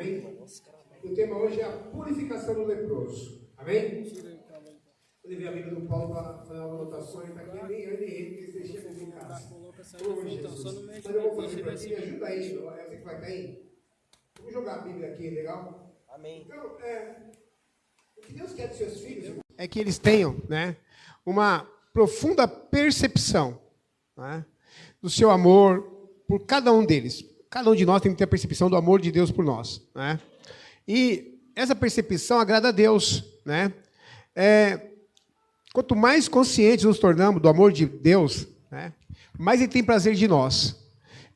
Amém? O tema hoje é a purificação do leproso. Amém? Eu levei a Bíblia do Paulo para fazer uma anotação, está aqui, nem eu nem ele, que eles deixam em casa. Ô, Jesus. Mas eu vou fazer para ti, me ajuda aí, eu sei que vai estar aí. Vamos jogar a Bíblia aqui, legal? Amém. Então, o que Deus quer dos seus filhos é que eles tenham, né, uma profunda percepção, né, do seu amor por cada um deles. Cada um de nós tem que ter a percepção do amor de Deus por nós, né? E essa percepção agrada a Deus, né? Quanto mais conscientes nos tornamos do amor de Deus, né, mais Ele tem prazer de nós.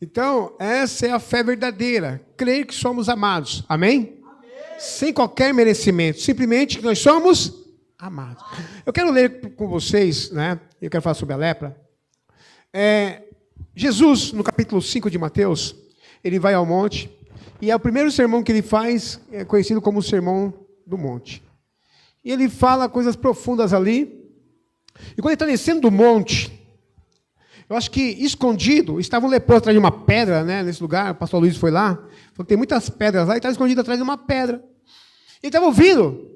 Então, essa é a fé verdadeira, crer que somos amados. Amém? Amém. Sem qualquer merecimento, simplesmente que nós somos amados. Eu quero ler com vocês, né? Eu quero falar sobre a lepra. Jesus, no capítulo 5 de Mateus, ele vai ao monte, e é o primeiro sermão que ele faz, é conhecido como o Sermão do Monte. E ele fala coisas profundas ali. E quando ele está descendo do monte, eu acho que escondido, estava um leproso atrás de uma pedra, né, nesse lugar, o pastor Luiz foi lá, falou que tem muitas pedras lá, e estava escondido atrás de uma pedra. Ele estava ouvindo,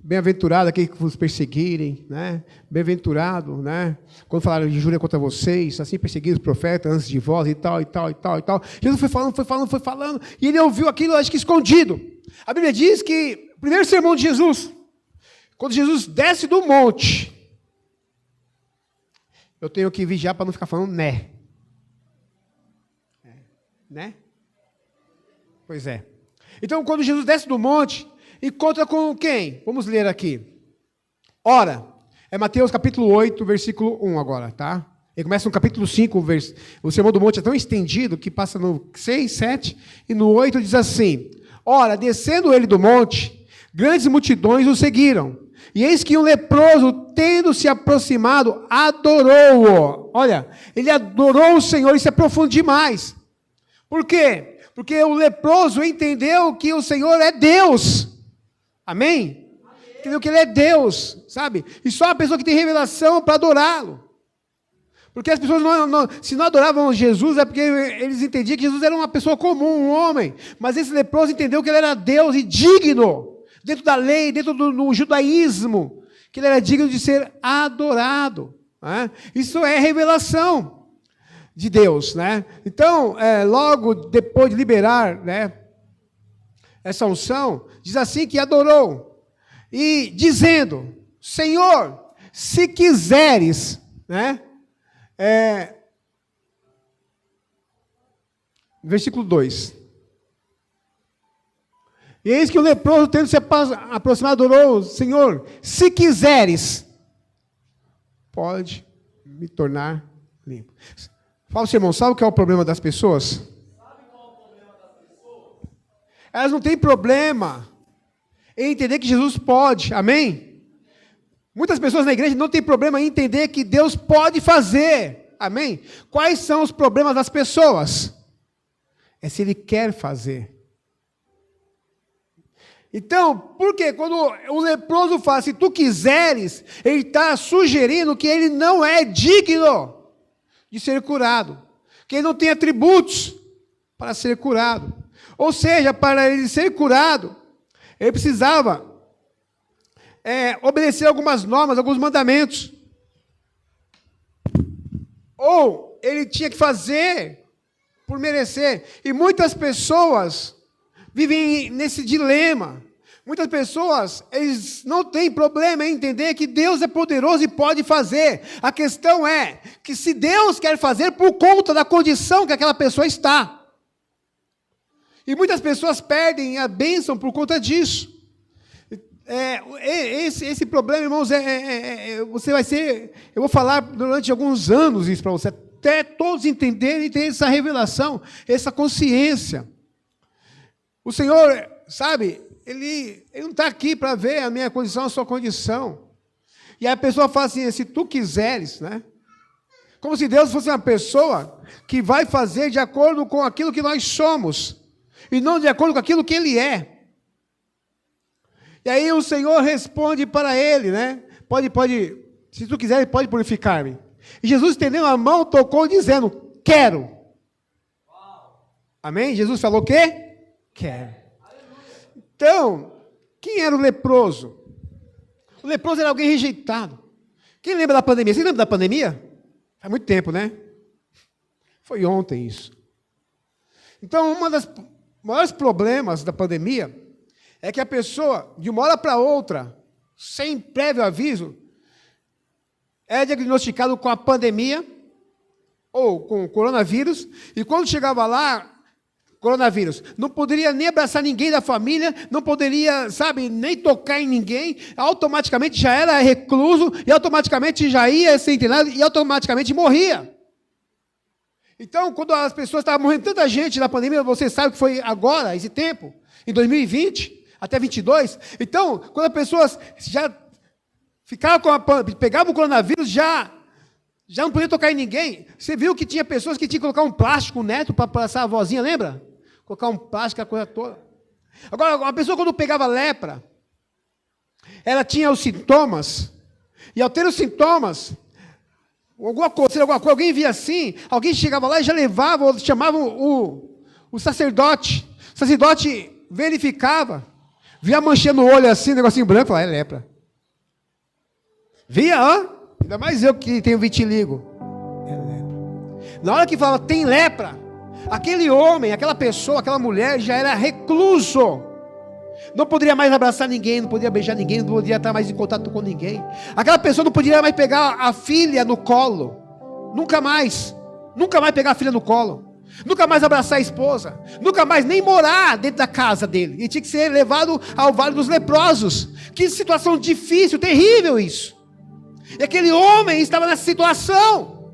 bem-aventurado aquele que vos perseguirem, né, bem-aventurado, né, quando falaram de injúria contra vocês, assim perseguiram os profetas antes de vós, e tal, e tal, e tal, e tal. Jesus foi falando, e ele ouviu aquilo, acho que escondido. A Bíblia diz que, o primeiro sermão de Jesus, quando Jesus desce do monte, eu tenho que vigiar para não ficar falando né. Né? Pois é. Então, quando Jesus desce do monte, encontra com quem? Vamos ler aqui. Ora, é Mateus capítulo 8, versículo 1 agora, tá? Ele começa no capítulo 5, o Sermão do Monte é tão estendido que passa no 6, 7 e no 8 diz assim: ora, descendo ele do monte, grandes multidões o seguiram. E eis que um leproso, tendo se aproximado, adorou-o. Olha, ele adorou o Senhor, isso é profundo demais. Por quê? Porque o leproso entendeu que o Senhor é Deus. Amém? Entendeu que Ele é Deus, sabe? E só a pessoa que tem revelação para adorá-lo. Porque as pessoas, se não adoravam Jesus, é porque eles entendiam que Jesus era uma pessoa comum, um homem. Mas esse leproso entendeu que Ele era Deus e digno, dentro da lei, dentro do judaísmo, que Ele era digno de ser adorado. Né? Isso é revelação de Deus. Né? Então, logo depois de liberar, né, essa unção, diz assim que adorou, e dizendo: Senhor, se quiseres, né? Versículo 2. E eis que o leproso, tendo se aproximado, adorou: Senhor, se quiseres, pode me tornar limpo. Fala, seu irmão, sabe o que é o problema das pessoas? Sabe qual é o problema das pessoas? Elas não têm problema em entender que Jesus pode, amém? Muitas pessoas na igreja não têm problema em entender que Deus pode fazer, amém? Quais são os problemas das pessoas? É se Ele quer fazer. Então, por quê? Quando o leproso fala, se tu quiseres, ele está sugerindo que ele não é digno de ser curado, que ele não tem atributos para ser curado. Ou seja, para ele ser curado, ele precisava obedecer algumas normas, alguns mandamentos. Ou ele tinha que fazer por merecer. E muitas pessoas vivem nesse dilema. Muitas pessoas, eles não têm problema em entender que Deus é poderoso e pode fazer. A questão é que se Deus quer fazer por conta da condição que aquela pessoa está. E muitas pessoas perdem a bênção por conta disso. Esse problema, irmãos, você vai ser... Eu vou falar durante alguns anos isso para você, até todos entenderem e ter essa revelação, essa consciência. O Senhor, sabe, Ele não está aqui para ver a minha condição, a sua condição. E aí a pessoa fala assim: se tu quiseres, né? Como se Deus fosse uma pessoa que vai fazer de acordo com aquilo que nós somos, e não de acordo com aquilo que Ele é. E aí o Senhor responde para ele, né? Pode, se tu quiser, pode purificar-me. E Jesus, estendendo a mão, tocou dizendo: quero. Amém? Jesus falou o quê? Quero. Então, quem era o leproso? O leproso era alguém rejeitado. Quem lembra da pandemia? Você lembra da pandemia? Faz muito tempo, né? Foi ontem isso. Então, um dos maiores problemas da pandemia é que a pessoa, de uma hora para outra, sem prévio aviso, é diagnosticado com a pandemia ou com o coronavírus, e quando chegava lá, coronavírus, não poderia nem abraçar ninguém da família, não poderia, nem tocar em ninguém, automaticamente já era recluso, e automaticamente já ia ser internado, e automaticamente morria. Então, quando as pessoas estavam morrendo, tanta gente na pandemia, você sabe que foi agora, esse tempo, em 2020, até 22, então, quando as pessoas já pegavam o coronavírus, já não podia tocar em ninguém. Você viu que tinha pessoas que tinham que colocar um plástico no neto para passar a vozinha, lembra? Colocar um plástico, a coisa toda. Agora, uma pessoa quando pegava lepra, ela tinha os sintomas, e ao ter os sintomas, alguma coisa, alguém via assim, alguém chegava lá e já levava, ou chamava o sacerdote. O sacerdote verificava, via a manchinha no olho assim, um negocinho branco, falava, é lepra. Via, ó. Ainda mais eu que tenho vitiligo. É lepra. Na hora que falava, tem lepra, aquele homem, aquela pessoa, aquela mulher já era recluso. Não poderia mais abraçar ninguém, não podia beijar ninguém, não podia estar mais em contato com ninguém. Aquela pessoa não poderia mais pegar a filha no colo. Nunca mais. Nunca mais pegar a filha no colo. Nunca mais abraçar a esposa. Nunca mais nem morar dentro da casa dele. Ele tinha que ser levado ao Vale dos Leprosos. Que situação difícil, terrível isso. E aquele homem estava nessa situação.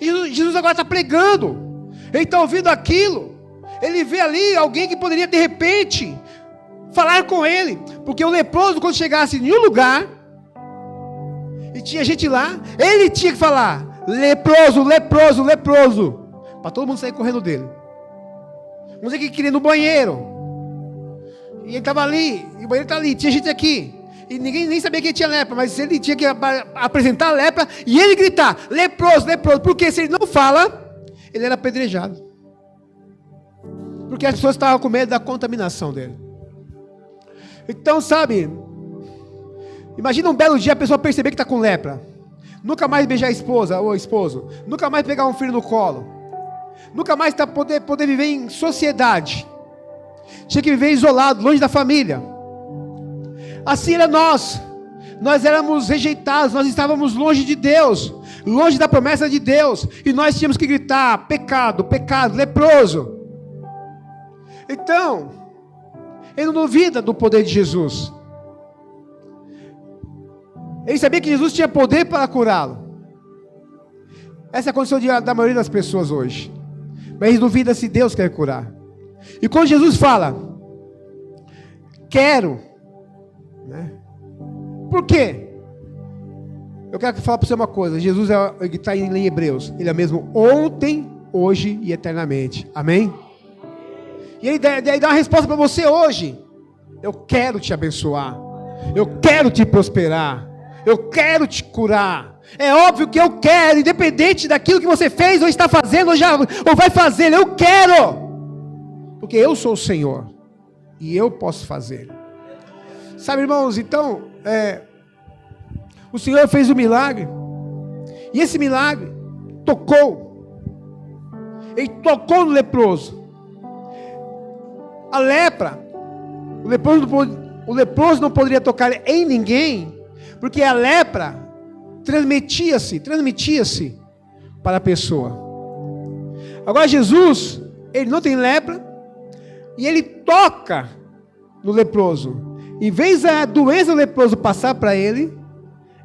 E Jesus agora está pregando. Ele está ouvindo aquilo. Ele vê ali alguém que poderia de repente falar com ele. Porque o leproso, quando chegasse em um lugar, e tinha gente lá, ele tinha que falar: leproso, leproso, leproso. Para todo mundo sair correndo dele. Vamos dizer que queria ir no banheiro. E ele estava ali, e o banheiro está ali, tinha gente aqui. E ninguém nem sabia que ele tinha lepra, mas ele tinha que apresentar a lepra e ele gritar: leproso, leproso. Porque se ele não fala, ele era apedrejado. Porque as pessoas estavam com medo da contaminação dele. Então, imagina um belo dia a pessoa perceber que está com lepra. Nunca mais beijar a esposa ou esposo. Nunca mais pegar um filho no colo. Nunca mais poder viver em sociedade. Tinha que viver isolado, longe da família. Assim era nós éramos rejeitados, nós estávamos longe de Deus, longe da promessa de Deus, e nós tínhamos que gritar: pecado, pecado, leproso. Então, ele não duvida do poder de Jesus, ele sabia que Jesus tinha poder para curá-lo. Essa é a condição da maioria das pessoas hoje, mas ele duvida se Deus quer curar. E quando Jesus fala: quero, por quê? Eu quero falar para você uma coisa. Jesus que está em Hebreus, ele é mesmo ontem, hoje e eternamente. Amém? E ele dá uma resposta para você hoje: eu quero te abençoar, eu quero te prosperar, eu quero te curar. É óbvio que eu quero, independente daquilo que você fez ou está fazendo ou vai fazer, eu quero, porque eu sou o Senhor e eu posso fazer. Sabe, irmãos, então, o Senhor fez um milagre, e esse milagre ele tocou no leproso. A lepra, o leproso não poderia tocar em ninguém, porque a lepra transmitia-se para a pessoa. Agora Jesus, ele não tem lepra, e ele toca no leproso. Em vez da doença do leproso passar para ele,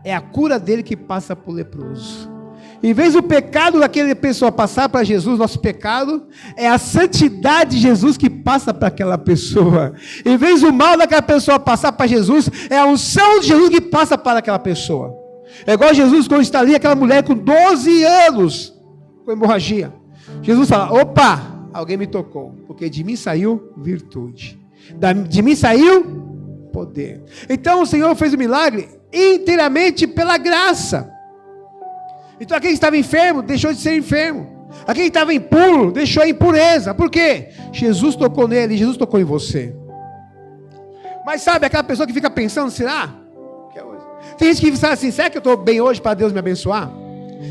é a cura dele que passa para o leproso. Em vez do pecado daquela pessoa passar para Jesus, nosso pecado, é a santidade de Jesus que passa para aquela pessoa. Em vez do mal daquela pessoa passar para Jesus, é a unção de Jesus que passa para aquela pessoa. É igual Jesus quando está ali, aquela mulher com 12 anos, com hemorragia. Jesus fala: opa, alguém me tocou, porque de mim saiu virtude. De mim saiu poder. Então o Senhor fez o milagre inteiramente pela graça. Então aquele que estava enfermo deixou de ser enfermo. Aquele que estava impuro, deixou a impureza. Por quê? Jesus tocou nele, Jesus tocou em você. Mas sabe aquela pessoa que fica pensando, será? Tem gente que fala assim, será que eu estou bem hoje para Deus me abençoar?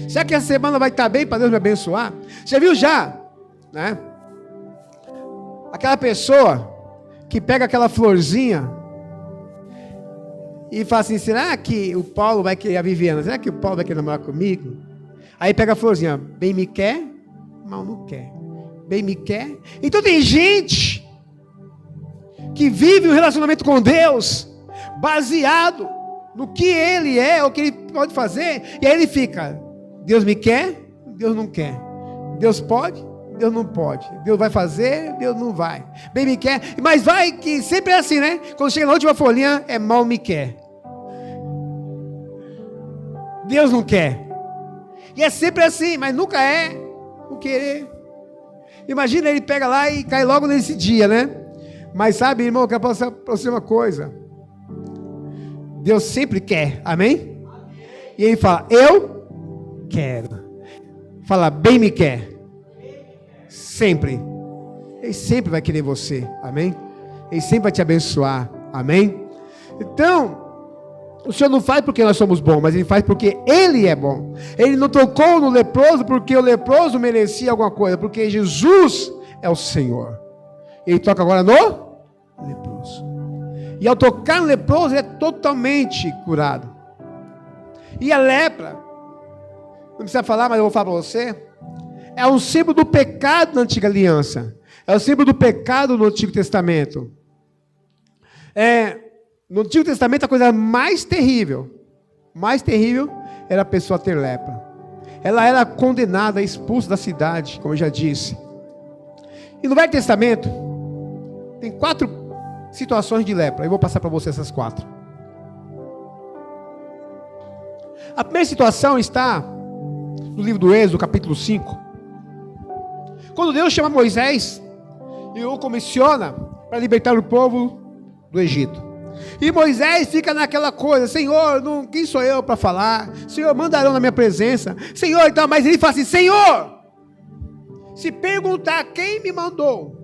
Será que essa semana vai estar bem para Deus me abençoar? Já viu né? Aquela pessoa que pega aquela florzinha e fala assim, será que o Paulo vai querer a Viviana? Será que o Paulo vai querer namorar comigo? Aí pega a florzinha, bem me quer, mal não quer. Bem me quer. Então tem gente que vive um relacionamento com Deus baseado no que ele é, o que ele pode fazer, e aí ele fica, Deus me quer, Deus não quer. Deus pode, Deus não pode. Deus vai fazer, Deus não vai. Bem me quer, mas vai que sempre é assim, né? Quando chega na última folhinha, é mal me quer. Deus não quer. E é sempre assim, mas nunca é o querer. Imagina, ele pega lá e cai logo nesse dia, né? Mas sabe, irmão, eu quero passar para você uma coisa. Deus sempre quer, amém? E ele fala, eu quero. Fala, bem me quer. Sempre. Ele sempre vai querer você, amém? Ele sempre vai te abençoar, amém? Então, o Senhor não faz porque nós somos bons, mas Ele faz porque Ele é bom. Ele não tocou no leproso porque o leproso merecia alguma coisa, porque Jesus é o Senhor. Ele toca agora no leproso. E ao tocar no leproso, ele é totalmente curado. E a lepra, não precisa falar, mas eu vou falar para você, é um símbolo do pecado na antiga aliança. É o símbolo do pecado no Antigo Testamento. No Antigo Testamento, a coisa mais terrível era a pessoa ter lepra. Ela era condenada, expulsa da cidade, como eu já disse. E no Velho Testamento, tem 4 situações de lepra. Eu vou passar para você essas 4. A primeira situação está no livro do Êxodo, capítulo 5. Quando Deus chama Moisés e o comissiona para libertar o povo do Egito. E Moisés fica naquela coisa, Senhor, quem sou eu para falar? Senhor, mandarão na minha presença. Senhor, então, mas ele fala assim, Senhor, se perguntar quem me mandou,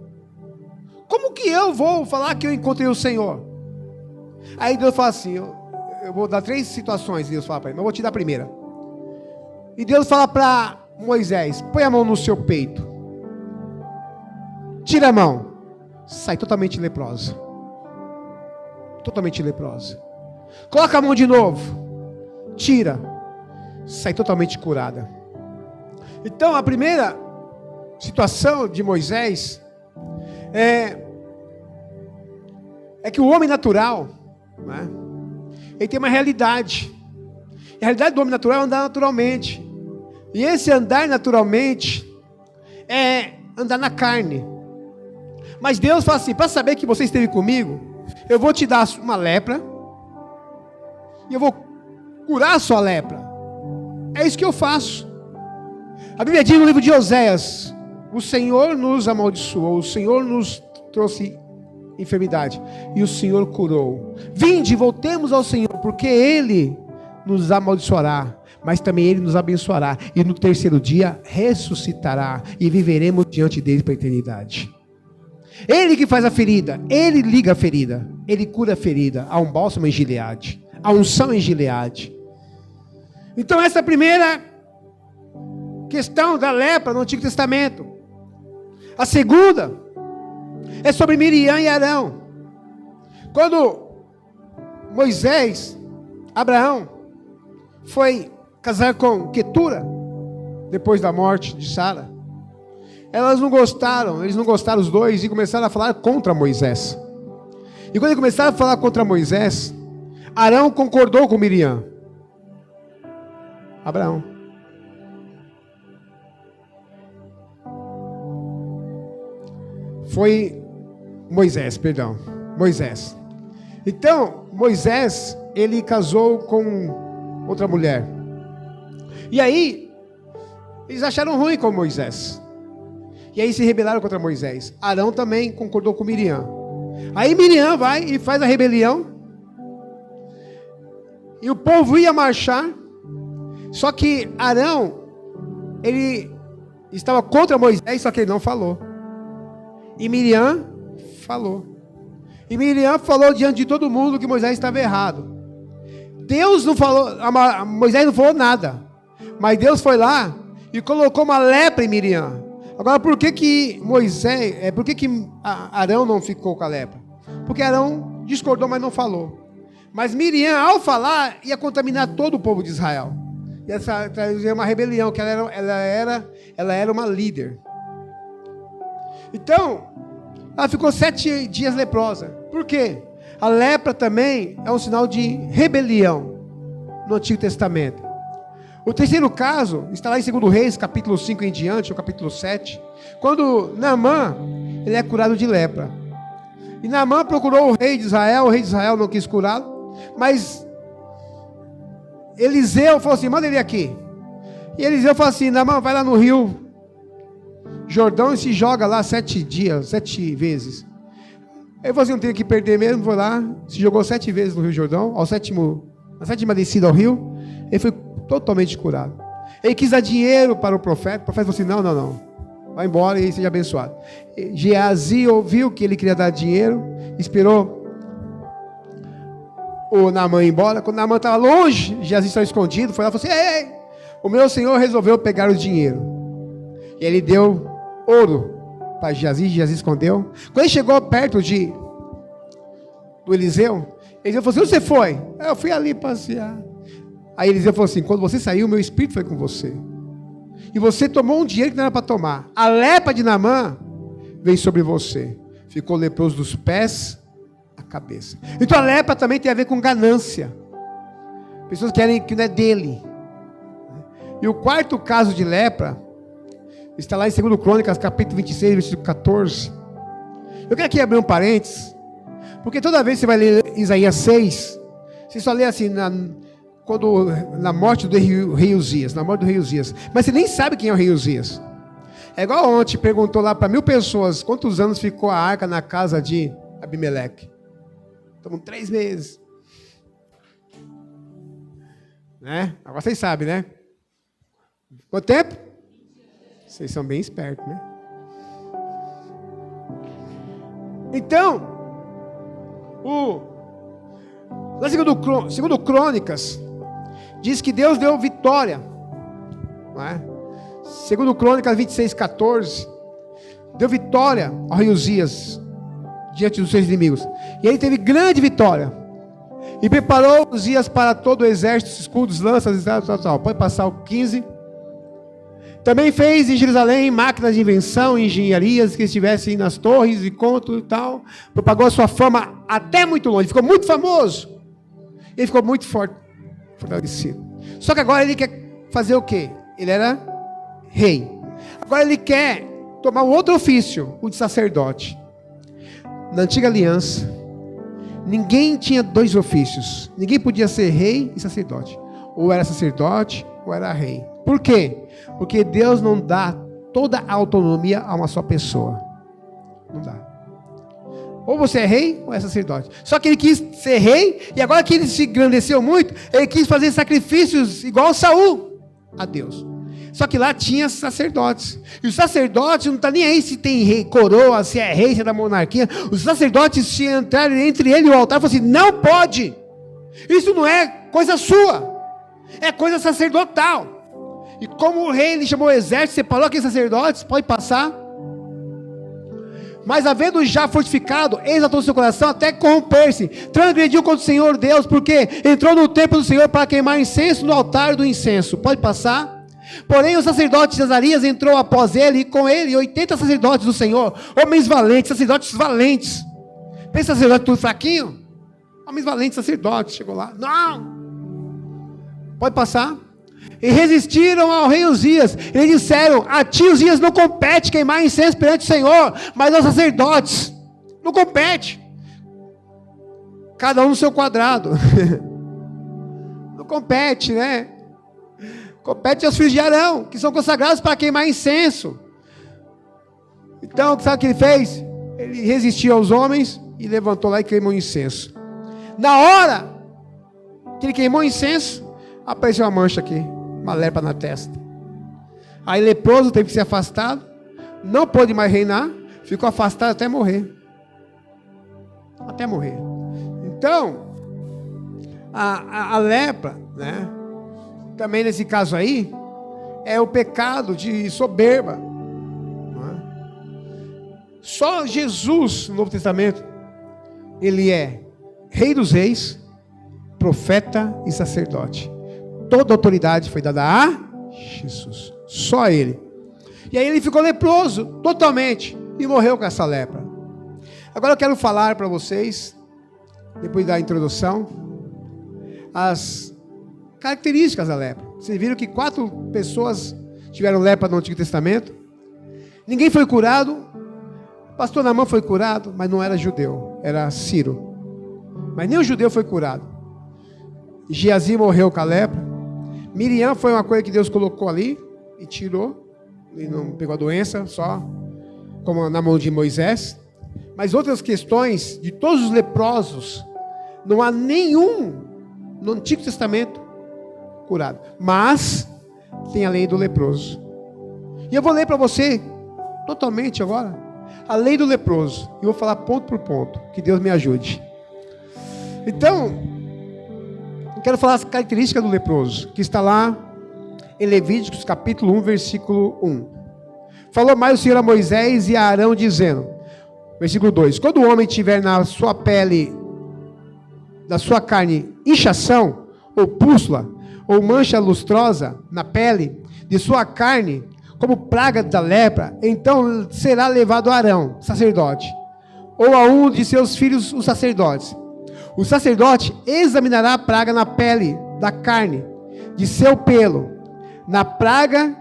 como que eu vou falar que eu encontrei o Senhor? Aí Deus fala assim, eu vou dar 3 situações, Deus fala para ele, mas eu vou te dar a primeira. E Deus fala para Moisés, põe a mão no seu peito. Tira a mão. Sai totalmente leprosa. Totalmente leprosa. Coloca a mão de novo. Tira. Sai totalmente curada. Então a primeira situação de Moisés é que o homem natural, né, ele tem uma realidade. E a realidade do homem natural é andar naturalmente. E esse andar naturalmente é andar na carne. Mas Deus fala assim, para saber que você esteve comigo, eu vou te dar uma lepra, e eu vou curar a sua lepra. É isso que eu faço. A Bíblia diz no livro de Oséias, o Senhor nos amaldiçoou, o Senhor nos trouxe enfermidade, e o Senhor curou. Vinde, voltemos ao Senhor, porque Ele nos amaldiçoará, mas também Ele nos abençoará, e no terceiro dia ressuscitará, e viveremos diante dEle para a eternidade. Ele que faz a ferida, Ele liga a ferida, Ele cura a ferida. Há um bálsamo em Gileade, há unção em Gileade. Então essa é a primeira questão da lepra no Antigo Testamento. A segunda é sobre Miriam e Arão. Quando Abraão foi casar com Quetura, depois da morte de Sara, eles não gostaram os dois, e começaram a falar contra Moisés. E quando eles começaram a falar contra Moisés, Arão concordou com Miriam. Abraão. Moisés. Então, Moisés, ele casou com outra mulher. E aí, eles acharam ruim com Moisés. E aí se rebelaram contra Moisés. Arão também concordou com Miriam. Aí Miriam vai e faz a rebelião. E o povo ia marchar. Só que Arão, ele estava contra Moisés, só que ele não falou. E Miriam falou. E Miriam falou diante de todo mundo que Moisés estava errado. Deus não falou, Moisés não falou nada. Mas Deus foi lá e colocou uma lepra em Miriam. Agora, por que Arão não ficou com a lepra? Porque Arão discordou, mas não falou. Mas Miriam, ao falar, ia contaminar todo o povo de Israel. Ia trazer uma rebelião, que ela era uma líder. Então, ela ficou 7 dias leprosa. Por quê? A lepra também é um sinal de rebelião no Antigo Testamento. O terceiro caso está lá em 2 Reis, capítulo 5 em diante, ou capítulo 7, quando Naamã, ele é curado de lepra. E Naamã procurou o rei de Israel não quis curá-lo, mas Eliseu falou assim, manda ele aqui. E Eliseu falou assim, Naamã, vai lá no rio Jordão e se joga lá 7 vezes. Ele falou assim, não tenho que perder mesmo, vou lá, se jogou 7 vezes no rio Jordão, na 7ª descida ao rio, ele foi totalmente curado. Ele quis dar dinheiro para o profeta falou assim, não, vai embora e seja abençoado. Geazi ouviu que ele queria dar dinheiro, esperou o Naamã ir embora. Quando o Naamã estava longe, Geazi estava escondido, foi lá e falou assim, ei, o meu senhor resolveu pegar o dinheiro. E ele deu ouro para Geazi escondeu. Quando ele chegou perto do Eliseu falou assim, onde você foi? Eu fui ali passear. Aí Eliseu falou assim, quando você saiu, meu espírito foi com você. E você tomou um dinheiro que não era para tomar. A lepra de Naamã veio sobre você. Ficou leproso dos pés à cabeça. Então a lepra também tem a ver com ganância. Pessoas querem que não é dele. E o quarto caso de lepra está lá em 2 Crônicas, capítulo 26, versículo 14. Eu quero aqui abrir um parênteses, porque toda vez que você vai ler Isaías 6, você só lê assim, na morte do rei Uzias, mas você nem sabe quem é o rei Uzias. É igual ontem, perguntou lá para 1000 pessoas, quantos anos ficou a arca na casa de Abimeleque? Estamos 3 meses. Né? Agora vocês sabem, né? Quanto tempo? Vocês são bem espertos, né? Então, lá segundo Crônicas, diz que Deus deu vitória. Não é? Segundo Crônicas 26:14, deu vitória ao rei Uzias diante dos seus inimigos. E ele teve grande vitória. E preparou Uzias para todo o exército, escudos, lanças, tal. Pode passar o 15. Também fez em Jerusalém máquinas de invenção, engenharias que estivessem nas torres e conto e tal. Propagou a sua fama até muito longe. Ficou muito famoso. Ele ficou muito fortalecido. Só que agora ele quer fazer o quê? Ele era rei. Agora ele quer tomar um outro ofício, o de sacerdote. Na antiga aliança, ninguém tinha 2 ofícios. Ninguém podia ser rei e sacerdote. Ou era sacerdote, ou era rei. Por quê? Porque Deus não dá toda a autonomia a uma só pessoa. Não dá. Ou você é rei, ou é sacerdote. Só que ele quis ser rei, e agora que ele se engrandeceu muito, ele quis fazer sacrifícios igual Saul a Deus. Só que lá tinha sacerdotes. E os sacerdotes não estão nem aí se tem rei, coroa, se é rei, se é da monarquia. Os sacerdotes se entraram entre ele e o altar e falaram assim, não pode. Isso não é coisa sua. É coisa sacerdotal. E como o rei, ele chamou o exército, separou aqueles sacerdotes, pode passar. Mas havendo já fortificado, exaltou seu coração até corromper-se, transgrediu contra o Senhor Deus, porque entrou no templo do Senhor para queimar incenso no altar do incenso. Pode passar. Porém o sacerdote de Azarias entrou após ele, e com ele 80 sacerdotes do Senhor, homens valentes, sacerdotes valentes. Pensa sacerdote tudo fraquinho? Homens valentes, sacerdotes, chegou lá. Não! Pode passar. E resistiram ao rei Uzias. Eles disseram, a ti Uzias não compete queimar incenso perante o Senhor, mas aos sacerdotes. Não compete. Cada um no seu quadrado. Não compete, né? Compete aos filhos de Arão, que são consagrados para queimar incenso. Então, sabe o que ele fez? Ele resistiu aos homens e levantou lá e queimou incenso. Na hora que ele queimou incenso, apareceu uma mancha aqui, uma lepra na testa. Aí leproso teve que ser afastado, não pôde mais reinar, ficou afastado até morrer. Até morrer. Então, a lepra, né? Também nesse caso aí, é o pecado de soberba. Não é? Só Jesus, no Novo Testamento, ele é Rei dos Reis, profeta e sacerdote. Toda a autoridade foi dada a Jesus. Só ele. E aí ele ficou leproso, totalmente, e morreu com essa lepra. Agora eu quero falar para vocês, depois da introdução, as características da lepra. Vocês viram que 4 pessoas tiveram lepra no Antigo Testamento. Ninguém foi curado. O pastor Naamã foi curado, mas não era judeu, era sírio. Mas nem o judeu foi curado. Geazi morreu com a lepra. Miriam foi uma coisa que Deus colocou ali e tirou. E não pegou a doença, só como na mão de Moisés. Mas outras questões, de todos os leprosos, não há nenhum no Antigo Testamento curado. Mas tem a lei do leproso. E eu vou ler para você, totalmente agora, a lei do leproso. E vou falar ponto por ponto, que Deus me ajude. Então, eu quero falar as características do leproso, que está lá em Levíticos capítulo 1, versículo 1. Falou mais o Senhor a Moisés e a Arão, dizendo, versículo 2, quando o homem tiver na sua pele, da sua carne, inchação, ou pústula, ou mancha lustrosa na pele, de sua carne, como praga da lepra, então será levado a Arão, sacerdote, ou a um de seus filhos, os sacerdotes. O sacerdote examinará a praga na pele da carne, de seu pelo, na praga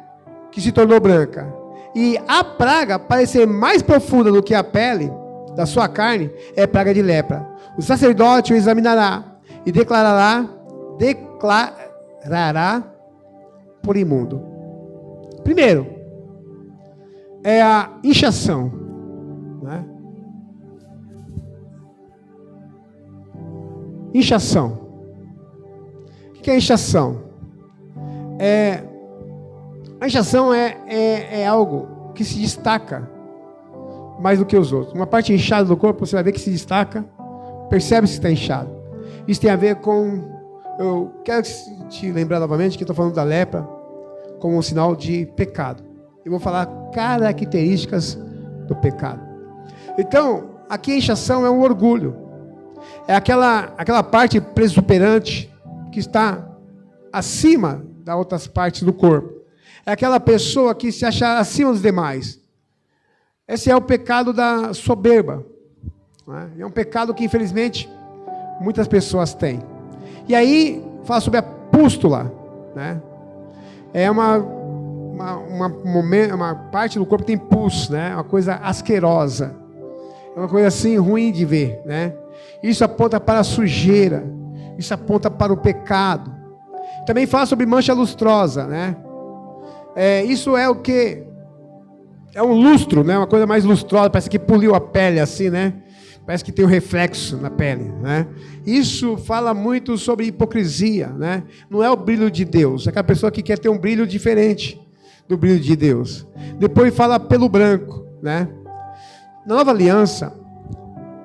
que se tornou branca. E a praga parecer mais profunda do que a pele da sua carne, é praga de lepra. O sacerdote o examinará e declarará por imundo. Primeiro, é a inchação, né? Inchação. O que é inchação? A inchação é algo que se destaca mais do que os outros. Uma parte inchada do corpo, você vai ver que se destaca, percebe se está inchado. Isso tem a ver com... Eu quero te lembrar novamente que estou falando da lepra como um sinal de pecado. Eu vou falar características do pecado. Então, aqui a inchação é um orgulho. É aquela parte presuperante que está acima das outras partes do corpo. É aquela pessoa que se acha acima dos demais. Esse é o pecado da soberba. É um pecado que, infelizmente, muitas pessoas têm. E aí, fala sobre a pústula, né? É uma parte do corpo que tem pus, né? Uma coisa asquerosa. É uma coisa assim ruim de ver, né? Isso aponta para a sujeira. Isso aponta para o pecado. Também fala sobre mancha lustrosa, né? Isso é o que? É um lustro, né? Uma coisa mais lustrosa, parece que poliu a pele assim, né? Parece que tem um reflexo na pele, né? Isso fala muito sobre hipocrisia, né? Não é o brilho de Deus, é aquela pessoa que quer ter um brilho diferente do brilho de Deus. Depois fala pelo branco, né? Na nova aliança,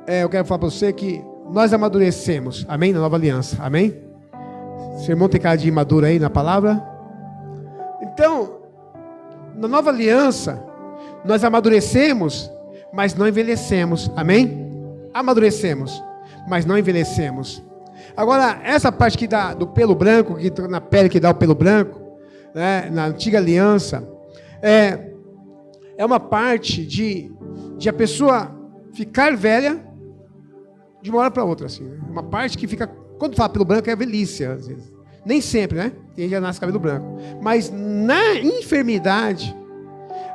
eu quero falar para você que nós amadurecemos, amém? Na nova aliança, amém? Seu irmão tem cara de maduro aí na palavra? Então, na nova aliança, nós amadurecemos, mas não envelhecemos, amém? Amadurecemos, mas não envelhecemos. Agora, essa parte que dá do pelo branco, que na pele que dá o pelo branco, né, na antiga aliança, é uma parte de a pessoa ficar velha de uma hora para outra, assim, né? Uma parte que fica, quando fala pelo branco, é velhice, às vezes. Nem sempre, né? Tem gente que já nasce cabelo branco. Mas na enfermidade,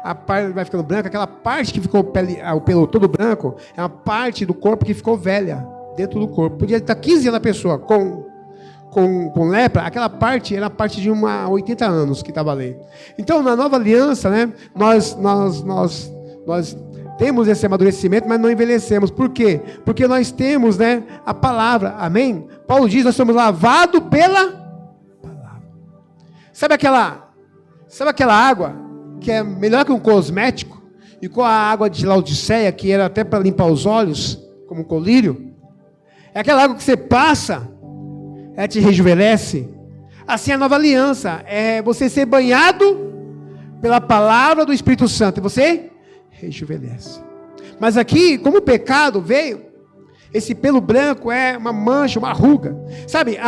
a parte vai ficando branca, aquela parte que ficou o pelo todo branco, é uma parte do corpo que ficou velha dentro do corpo. Podia estar 15 anos a pessoa com lepra, aquela parte era a parte de 80 anos que estava ali. Então, na nova aliança, né, nós temos esse amadurecimento, mas não envelhecemos. Por quê? Porque nós temos, né, a palavra, amém? Paulo diz, nós somos lavados pela palavra. Sabe aquela água que é melhor que um cosmético, e com a água de Laodiceia, que era até para limpar os olhos, como um colírio, é aquela água que você passa, ela te rejuvenesce. Assim a nova aliança é você ser banhado pela palavra do Espírito Santo, e você rejuvenesce. Mas aqui, como o pecado veio, esse pelo branco é uma mancha, uma ruga. Sabe,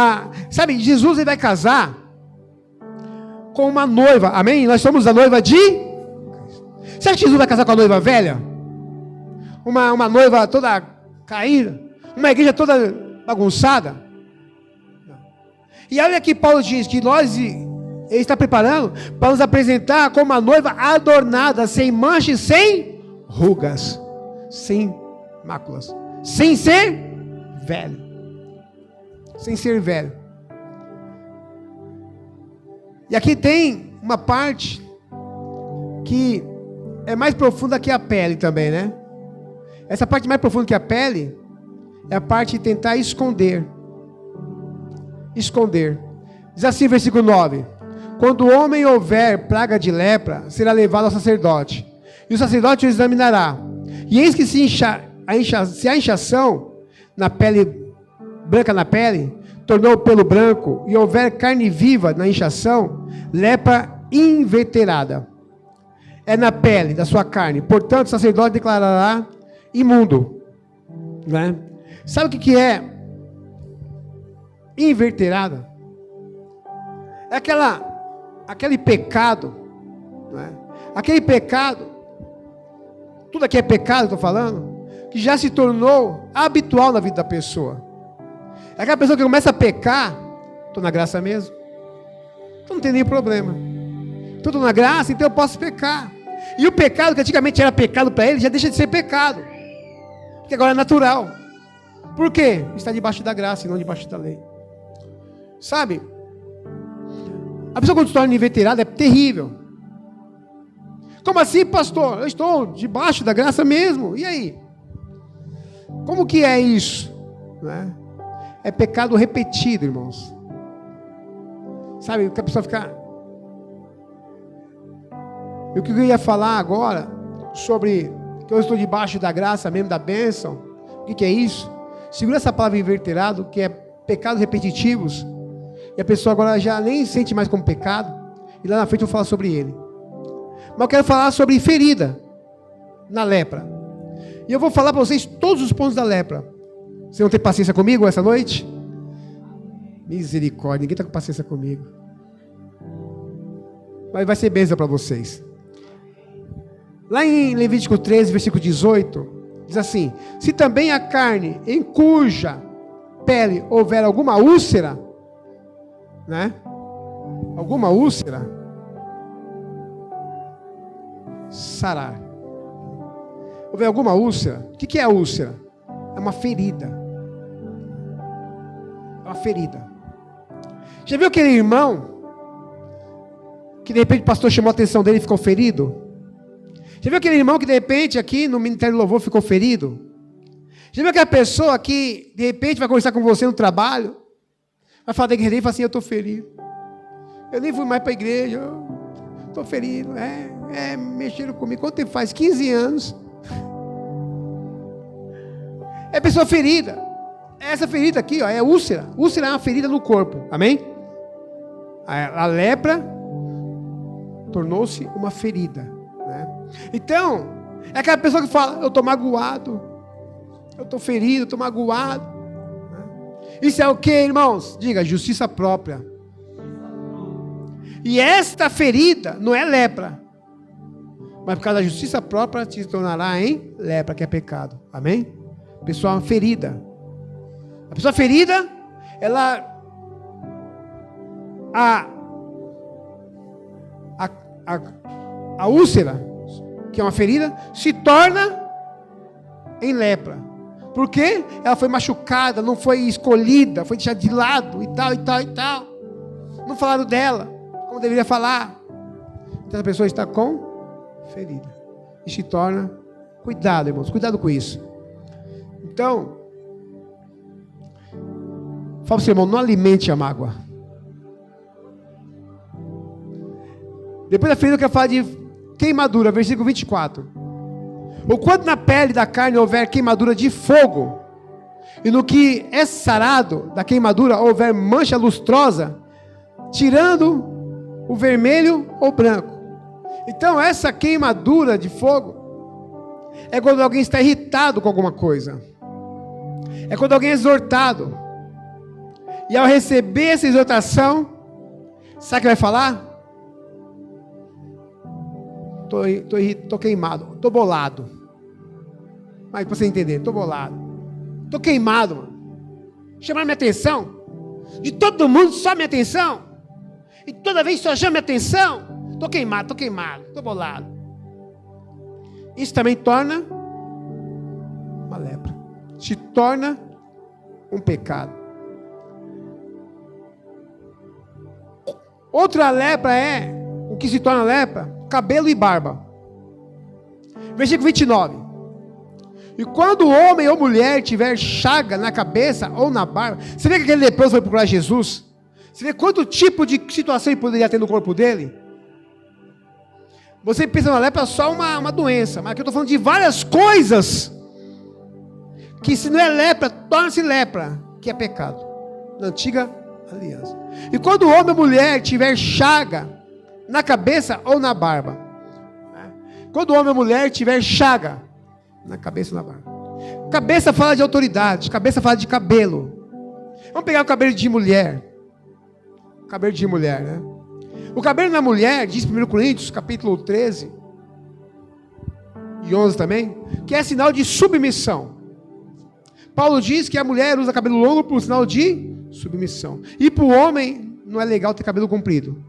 Jesus ele vai casar com uma noiva, amém? Nós somos a noiva de... Você acha que Jesus vai casar com a noiva velha? Uma noiva toda caída? Uma igreja toda bagunçada? Não. E olha que Paulo diz que ele está preparando para nos apresentar como uma noiva adornada, sem mancha e sem rugas, sem máculas, sem ser velho. Sem ser velho. E aqui tem uma parte que é mais profunda que a pele também, né? Essa parte mais profunda que a pele é a parte de tentar esconder. Esconder. Diz assim, versículo 9: quando o homem houver praga de lepra, será levado ao sacerdote, e o sacerdote o examinará. E eis que se a inchação na pele, branca na pele, tornou o pelo branco, e houver carne viva na inchação, lepra inveterada é na pele da sua carne, portanto o sacerdote declarará imundo, né? Sabe o que é inveterada? É aquele pecado, né? Aquele pecado, tudo aqui é pecado, estou falando, que já se tornou habitual na vida da pessoa. É aquela pessoa que começa a pecar, estou na graça mesmo, então não tem nenhum problema, estou na graça, então eu posso pecar. E o pecado que antigamente era pecado para ele, já deixa de ser pecado, porque agora é natural. Por quê? Está debaixo da graça e não debaixo da lei. Sabe? A pessoa quando se torna inveterada é terrível. Como assim, pastor? Eu estou debaixo da graça mesmo. E aí? Como que é isso? Né? É pecado repetido, irmãos. Sabe? Que a pessoa fica... E o que eu ia falar agora sobre que eu estou debaixo da graça mesmo, da bênção. O que é isso? Segura essa palavra inverterado, que é pecados repetitivos. E a pessoa agora já nem sente mais como pecado. E lá na frente eu vou falar sobre ele. Mas eu quero falar sobre ferida na lepra. E eu vou falar para vocês todos os pontos da lepra. Vocês vão ter paciência comigo essa noite? Misericórdia, ninguém está com paciência comigo. Mas vai ser bênção para vocês. Lá em Levítico 13, versículo 18, diz assim: se também a carne em cuja pele houver alguma úlcera, né? Alguma úlcera, sarar. Houver alguma úlcera, o que é a úlcera? É uma ferida. É uma ferida. Já viu aquele irmão que de repente o pastor chamou a atenção dele e ficou ferido? Já viu aquele irmão que de repente aqui no Ministério do Louvor ficou ferido? Já viu aquela pessoa que de repente vai conversar com você no trabalho, vai falar da igreja e fala assim: eu estou ferido, eu nem fui mais para a igreja, eu estou ferido, mexeram comigo. Quanto tempo faz? 15 anos. É pessoa ferida. Essa ferida aqui, ó, é úlcera. Úlcera é uma ferida no corpo, amém? A lepra tornou-se uma ferida, né? Então, é aquela pessoa que fala: eu estou magoado, eu estou ferido, eu estou magoado. Isso é o que, irmãos? Diga: justiça própria. E esta ferida não é lepra, mas por causa da justiça própria te tornará em lepra, que é pecado, amém? Pessoa ferida. A pessoa ferida, ela... A úlcera, que é uma ferida, se torna em lepra. Por quê? Ela foi machucada, não foi escolhida, foi deixada de lado e tal, e tal, e tal. Não falaram dela como deveria falar. Então a pessoa está com ferida. E se torna... Cuidado, irmãos, cuidado com isso. Então, fala para o seu irmão: não alimente a mágoa. Depois da ferida eu quero falar de queimadura, versículo 24. Ou quando na pele da carne houver queimadura de fogo, e no que é sarado da queimadura houver mancha lustrosa, tirando o vermelho ou branco. Então essa queimadura de fogo é quando alguém está irritado com alguma coisa. É quando alguém é exortado. E ao receber essa exortação, sabe o que vai falar? Tô queimado, tô bolado. Mas para você entender, tô bolado. Tô queimado, mano. Chamaram minha atenção. De todo mundo só minha atenção. E toda vez só chama minha atenção. Tô queimado, tô bolado. Isso também torna uma lepra. Se torna um pecado. Outra lepra é, o que se torna lepra, cabelo e barba. Versículo 29. E quando o homem ou mulher tiver chaga na cabeça ou na barba, você vê que aquele leproso foi procurar Jesus? Você vê quanto tipo de situação ele poderia ter no corpo dele? Você pensa na lepra só uma doença, mas aqui eu estou falando de várias coisas que se não é lepra, torna-se lepra, que é pecado, na antiga aliança. E quando o homem ou mulher tiver chaga na cabeça ou na barba, quando o homem ou mulher tiver chaga na cabeça ou na barba, cabeça fala de autoridade, cabeça fala de cabelo. Vamos pegar o cabelo de mulher, né? O cabelo na mulher, diz 1 Coríntios, capítulo 13 e 11 também, que é sinal de submissão. Paulo diz que a mulher usa cabelo longo por sinal de submissão. E para o homem, não é legal ter cabelo comprido.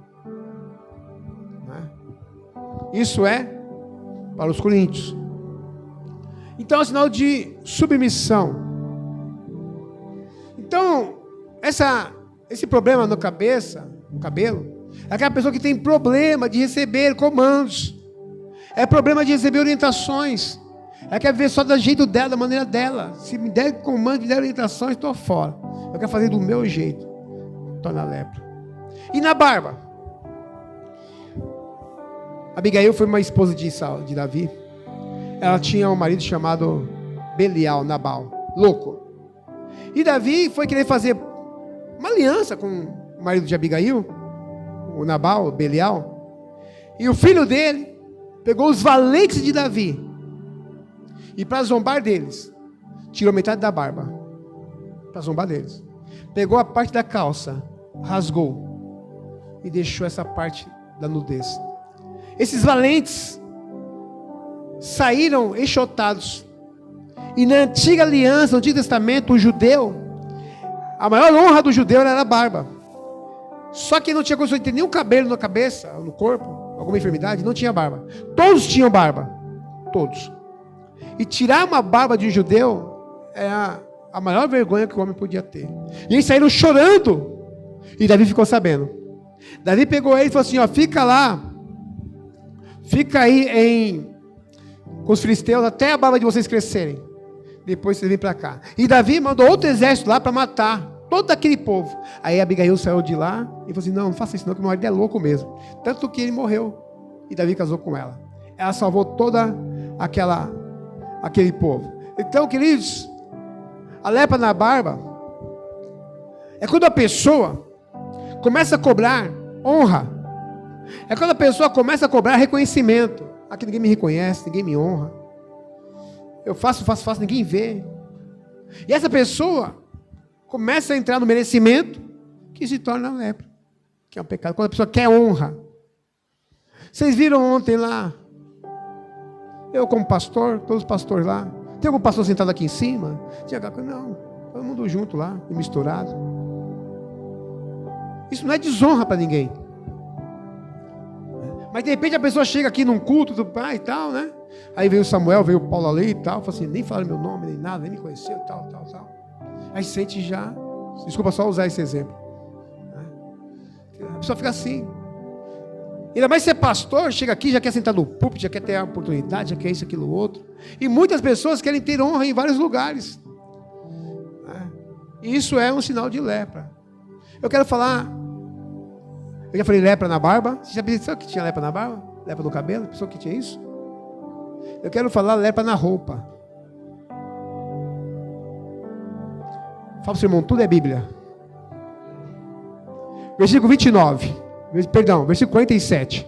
Isso é para os coríntios. Então, é sinal de submissão. Então, esse problema no cabelo, é aquela pessoa que tem problema de receber comandos. É problema de receber orientações. Ela quer ver só do jeito dela, da maneira dela. Se me der comando, me der orientações, estou fora. Eu quero fazer do meu jeito. Torna lepra. E na barba? Abigail foi uma esposa de Davi. Ela tinha um marido chamado Belial, Nabal, louco. E Davi foi querer fazer uma aliança com o marido de Abigail, o Nabal, Belial. E o filho dele pegou os valentes de Davi. E para zombar deles, tirou metade da barba. Para zombar deles. Pegou a parte da calça, rasgou. E deixou essa parte da nudez. Esses valentes saíram enxotados. E na antiga aliança, no Antigo Testamento, o judeu, a maior honra do judeu era a barba. Só que não tinha condição de ter nenhum cabelo na cabeça, no corpo, alguma enfermidade, não tinha barba. Todos tinham barba. Todos. E tirar uma barba de um judeu é a maior vergonha que o homem podia ter. E eles saíram chorando. E Davi ficou sabendo. Davi pegou ele e falou assim, ó, fica lá. Fica aí com os filisteus até a barba de vocês crescerem. Depois vocês vêm para cá. E Davi mandou outro exército lá para matar todo aquele povo. Aí Abigail saiu de lá e falou assim, não faça isso não, que meu marido é louco mesmo. Tanto que ele morreu. E Davi casou com ela. Ela salvou toda aquele povo. Então, queridos, a lepra na barba é quando a pessoa começa a cobrar honra. É quando a pessoa começa a cobrar reconhecimento. Aqui ninguém me reconhece, ninguém me honra. Eu faço, ninguém vê. E essa pessoa começa a entrar no merecimento, que se torna lepra, que é um pecado. Quando a pessoa quer honra. Vocês viram ontem lá, eu como pastor, todos os pastores lá, tem algum pastor sentado aqui em cima? Não, todo mundo junto lá, e misturado. Isso não é desonra para ninguém. Mas de repente a pessoa chega aqui num culto do pai e tal, né? Aí veio o Samuel, veio o Paulo ali e tal, falou assim, nem falaram meu nome, nem nada, nem me conheceu, tal. Aí sente já, desculpa só usar esse exemplo. A pessoa fica assim. Ainda mais ser pastor, chega aqui, já quer sentar no púlpito, já quer ter a oportunidade, já quer isso, aquilo, outro. E muitas pessoas querem ter honra em vários lugares. E isso é um sinal de lepra. Eu quero falar, eu já falei lepra na barba. Você já pensou que tinha lepra na barba? Lepra no cabelo? Pensou que tinha isso? Eu quero falar lepra na roupa. Fala para o seu irmão, tudo é Bíblia. Versículo 29. Versículo 47.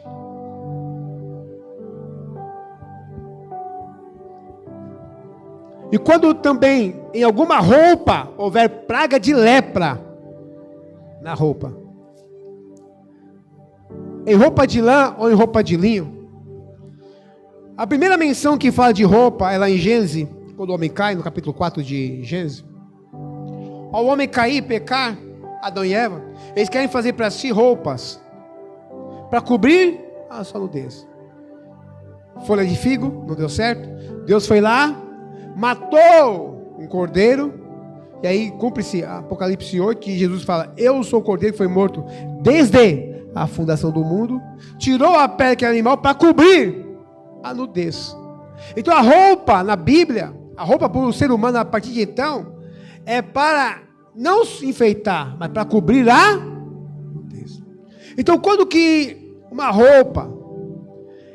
E quando também em alguma roupa houver praga de lepra na roupa, em roupa de lã ou em roupa de linho. A primeira menção que fala de roupa é lá em Gênesis, quando o homem cai, no capítulo 4 de Gênesis. Ao homem cair e pecar, Adão e Eva, eles querem fazer para si roupas, para cobrir a sua nudez. Folha de figo, não deu certo. Deus foi lá, matou um cordeiro, e aí cumpre-se Apocalipse 8, que Jesus fala, eu sou o cordeiro que foi morto desde a fundação do mundo, tirou a pele daquele animal para cobrir a nudez. Então a roupa na Bíblia, a roupa para o ser humano a partir de então, é para não se enfeitar, mas para cobrir a nudez. Então quando que uma roupa,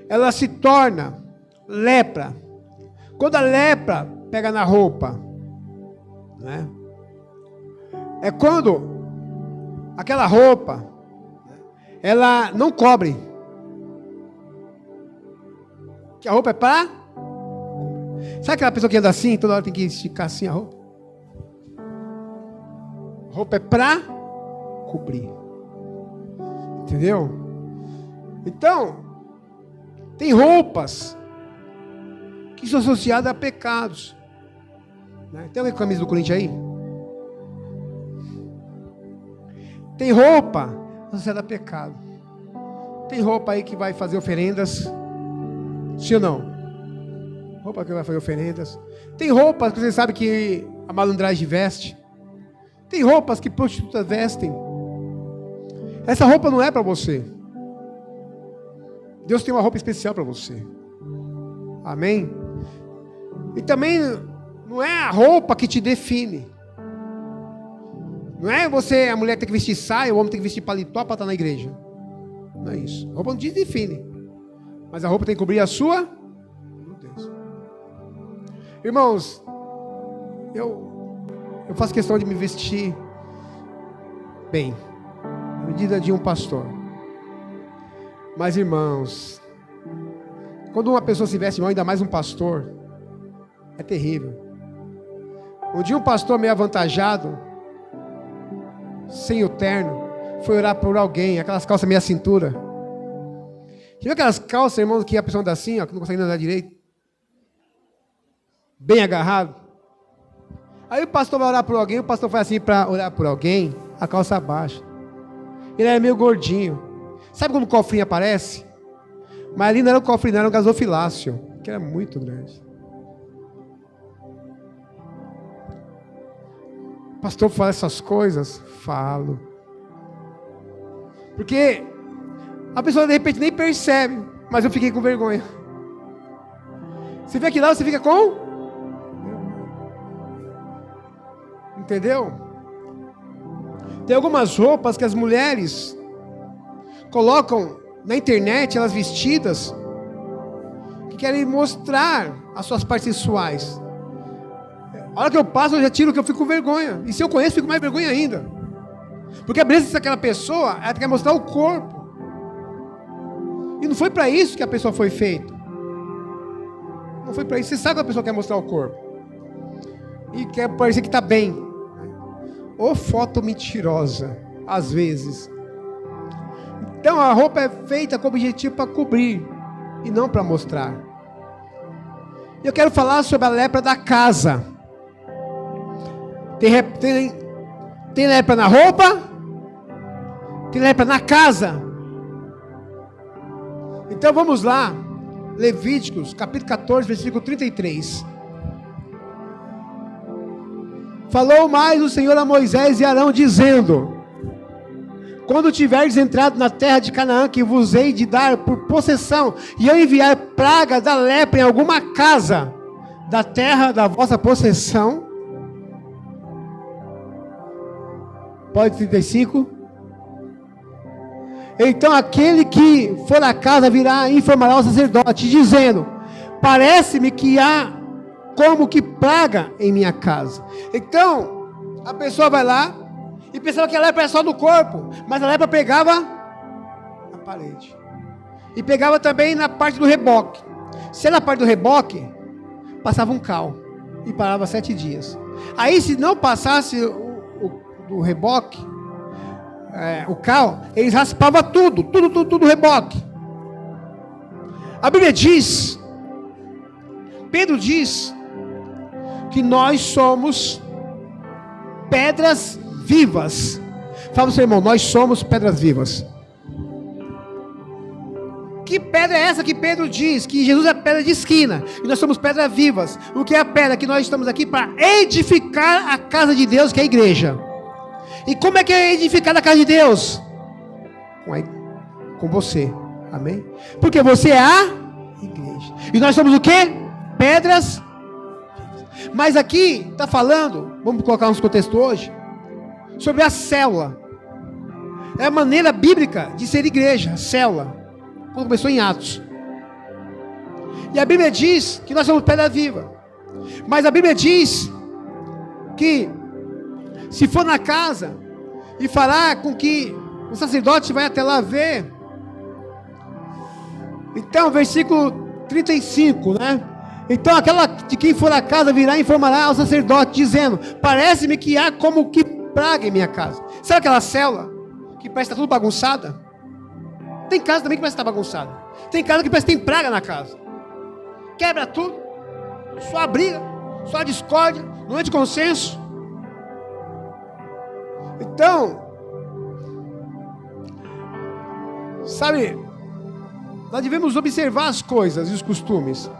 ela se torna lepra, quando a lepra pega na roupa, né? É quando aquela roupa ela não cobre. Que a roupa é para... Sabe aquela pessoa que anda assim, toda hora tem que esticar assim a roupa? A roupa é para cobrir. Entendeu? Então, tem roupas que são associadas a pecados. Tem alguém com a camisa do Corinthians aí? Tem roupa associada a pecado. Tem roupa aí que vai fazer oferendas. Sim ou não? Roupa que vai fazer oferendas. Tem roupas que você sabe que a malandragem veste. Tem roupas que prostitutas vestem. Essa roupa não é para você. Deus tem uma roupa especial para você. Amém? E também não é a roupa que te define. Não é você, a mulher tem que vestir saia, o homem tem que vestir paletó para estar na igreja. Não é isso. A roupa não te define. Mas a roupa tem que cobrir a sua nudez. Irmãos, eu faço questão de me vestir bem, à medida de um pastor. Mas, irmãos, quando uma pessoa se veste mal, ainda mais um pastor, é terrível. Um dia um pastor meio avantajado, sem o terno, foi orar por alguém, aquelas calças meia cintura. Já viu aquelas calças, irmãos, que a pessoa anda assim, ó, que não consegue andar direito? Bem agarrado. Aí o pastor vai orar por alguém, o pastor faz assim para orar por alguém, a calça abaixa. Ele era meio gordinho. Sabe como o cofrinho aparece? Mas ali não era o cofrinho, era o gasofilácio, que era muito grande. Pastor, fala essas coisas? Falo. Porque a pessoa de repente nem percebe, mas eu fiquei com vergonha. Você vê aqui lá, você fica com? Entendeu? Tem algumas roupas que as mulheres colocam na internet, elas vestidas, que querem mostrar as suas partes sensuais. A hora que eu passo, eu já tiro, que eu fico com vergonha. E se eu conheço, fico mais vergonha ainda. Porque a beleza daquela pessoa, ela quer mostrar o corpo. E não foi para isso que a pessoa foi feita. Não foi para isso. Você sabe que a pessoa quer mostrar o corpo. E quer parecer que está bem. Ou foto mentirosa, às vezes. Então a roupa é feita com o objetivo para cobrir e não para mostrar. Eu quero falar sobre a lepra da casa. Tem lepra na roupa, tem lepra na casa. Então vamos lá, Levíticos, capítulo 14, versículo 33. Falou mais o Senhor a Moisés e Arão, dizendo: quando tiverdes entrado na terra de Canaã, que vos hei de dar por possessão, e eu enviar praga da lepra em alguma casa da terra da vossa possessão. Pode 35. Então aquele que for à casa virá e informará ao sacerdote, dizendo: parece-me que há como que praga em minha casa. Então, a pessoa vai lá e pensava que a lepra era só no corpo, mas a lepra pegava na parede. E pegava também na parte do reboque. Se era na parte do reboque, passava um cal e parava 7 dias. Aí, se não passasse do reboque, o cal, eles raspavam tudo o reboque. A Bíblia diz, Pedro diz, que nós somos pedras vivas. Fala pro seu irmão, nós somos pedras vivas. Que pedra é essa que Pedro diz? Que Jesus é pedra de esquina e nós somos pedras vivas. O que é a pedra? Que nós estamos aqui para edificar a casa de Deus, que é a igreja. E como é que é edificar a casa de Deus? Com você, amém? Porque você é a igreja. E nós somos o quê? Pedras vivas. Mas aqui está falando, vamos colocar nos contextos hoje, sobre a célula. É a maneira bíblica de ser igreja, célula. Quando começou em Atos. E a Bíblia diz que nós somos pedra viva. Mas a Bíblia diz que se for na casa e falar com que o sacerdote vai até lá ver. Então, versículo 35, né? Então, aquela de quem for à casa virá e informará ao sacerdote, dizendo: parece-me que há como que praga em minha casa. Sabe aquela célula que parece que está tudo bagunçada? Tem casa também que parece que está bagunçada. Tem casa que parece que tem praga na casa. Quebra tudo. Só briga, só discórdia, não é de consenso. Então, sabe, nós devemos observar as coisas e os costumes,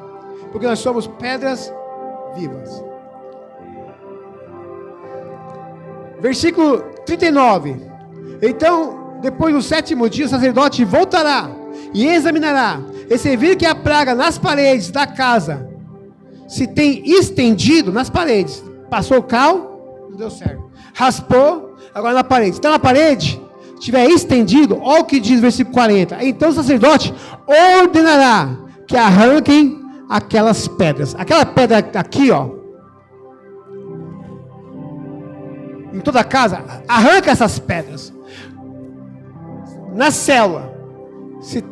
porque nós somos pedras vivas. Versículo 39. Então, depois do 7º dia, o sacerdote voltará e examinará, e se vir que a praga nas paredes da casa se tem estendido nas paredes, passou o cal, não deu certo, raspou, agora na parede, está na parede, estiver estendido, olha o que diz o versículo 40, então o sacerdote ordenará que arranquem aquelas pedras, aquela pedra aqui, ó, em toda a casa, arranca essas pedras. Na célula, se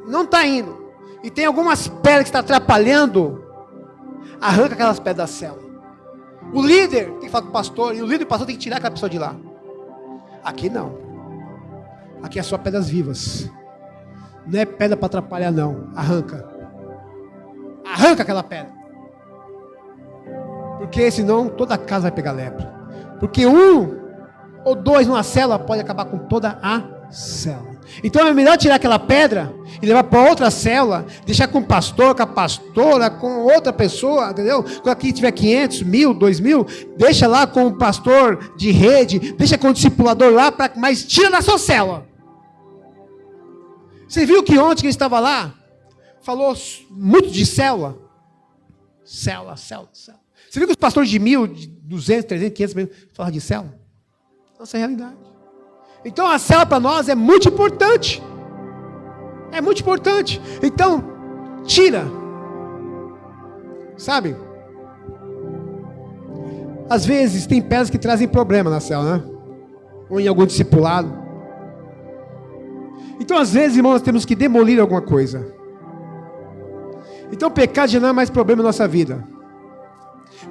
não está indo, e tem algumas pedras que estão atrapalhando, arranca aquelas pedras da célula. O líder tem que falar com o pastor, e o líder e o pastor tem que tirar aquela pessoa de lá. Aqui não. Aqui é só pedras vivas. Não é pedra para atrapalhar, não. Arranca. Arranca aquela pedra. Porque senão toda a casa vai pegar lepra. Porque 1 ou 2 numa célula pode acabar com toda a célula. Então é melhor tirar aquela pedra e levar para outra célula, deixar com o pastor, com a pastora, com outra pessoa, entendeu? Quando aqui tiver 500, 1000, 2000, deixa lá com o pastor de rede, deixa com o discipulador lá, mas tira da sua célula. Você viu que ontem que ele estava lá, falou muito de célula? Célula. Você viu que os pastores de 1000, de 200, 300, 500 falaram de célula? Nossa realidade. Então a célula para nós é muito importante. É muito importante. Então, tira. Sabe? Às vezes tem pedras que trazem problema na célula, né? Ou em algum discipulado. Então, às vezes, irmãos, nós temos que demolir alguma coisa. Então o pecado já não é mais problema na nossa vida.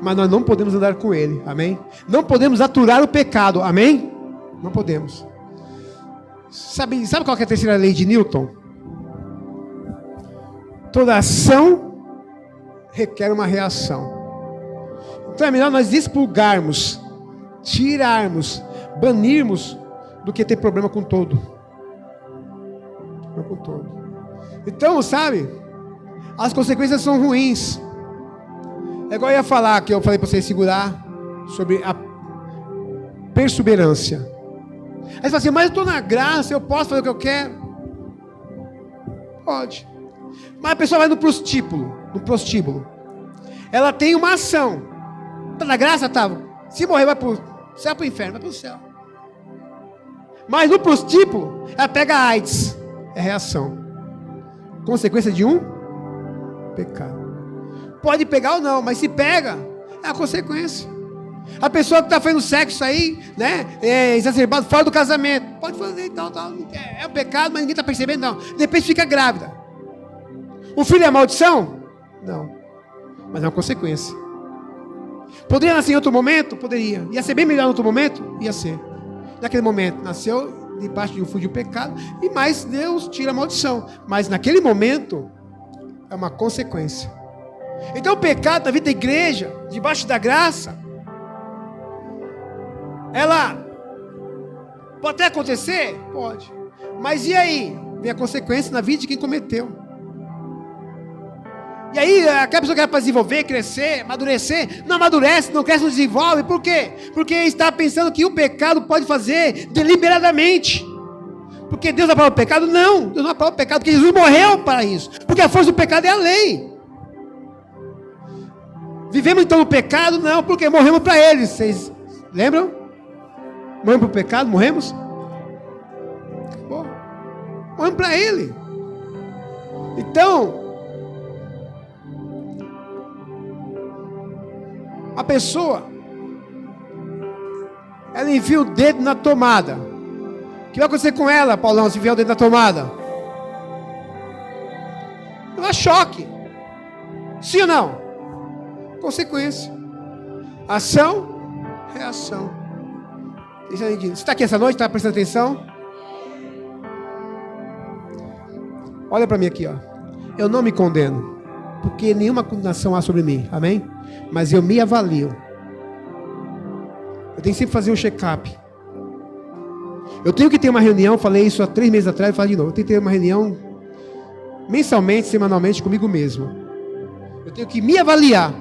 Mas nós não podemos andar com ele, amém? Não podemos aturar o pecado, amém? Não podemos. Sabe qual que é a terceira lei de Newton? Toda ação requer uma reação. Então é melhor nós expurgarmos, tirarmos, banirmos, do que ter problema com todo. Com todo. Então, sabe, as consequências são ruins. É igual eu ia falar, que eu falei para vocês segurar, sobre a perseverança. Aí você fala assim, mas eu estou na graça, eu posso fazer o que eu quero? Pode. Mas a pessoa vai no prostíbulo. Ela tem uma ação. Está na graça? Tá. Se morrer, vai para o céu, para o inferno, vai para o céu. Mas no prostíbulo, ela pega a AIDS. É reação. Consequência de um pecado. Pode pegar ou não, mas se pega, é a consequência. A pessoa que está fazendo sexo aí, né, exacerbado, fora do casamento, pode fazer tal. É um pecado, mas ninguém está percebendo, não. De repente fica grávida. O filho é maldição? Não. Mas é uma consequência. Poderia nascer em outro momento? Poderia. Ia ser bem melhor em outro momento? Ia ser. Naquele momento, nasceu debaixo de um fio de pecado, e mais Deus tira a maldição. Mas naquele momento, é uma consequência. Então o pecado na vida da igreja, debaixo da graça, ela pode até acontecer? Pode. Mas e aí? Vem a consequência na vida de quem cometeu. E aí, aquela pessoa que era para desenvolver, crescer, amadurecer, não amadurece, não cresce, não desenvolve. Por quê? Porque está pensando que o pecado pode fazer deliberadamente. Porque Deus aprova o pecado? Não, Deus não aprova o pecado, porque Jesus morreu para isso. Porque a força do pecado é a lei. Vivemos então no pecado? Não, porque morremos para ele. Vocês lembram? Morremos para o pecado? Morremos? Bom, morremos para ele. Então, a pessoa, ela enfia o dedo na tomada. O que vai acontecer com ela, Paulão, se enfiar o dedo na tomada? Ela choque. Sim ou não? Consequência. Ação, reação. Você está aqui essa noite? Está prestando atenção? Olha para mim aqui, ó. Eu não me condeno, porque nenhuma condenação há sobre mim. Amém? Mas eu me avalio. Eu tenho que sempre fazer um check-up. Eu tenho que ter uma reunião, falei isso há 3 meses atrás, vou falar de novo. Eu tenho que ter uma reunião mensalmente, semanalmente comigo mesmo. Eu tenho que me avaliar.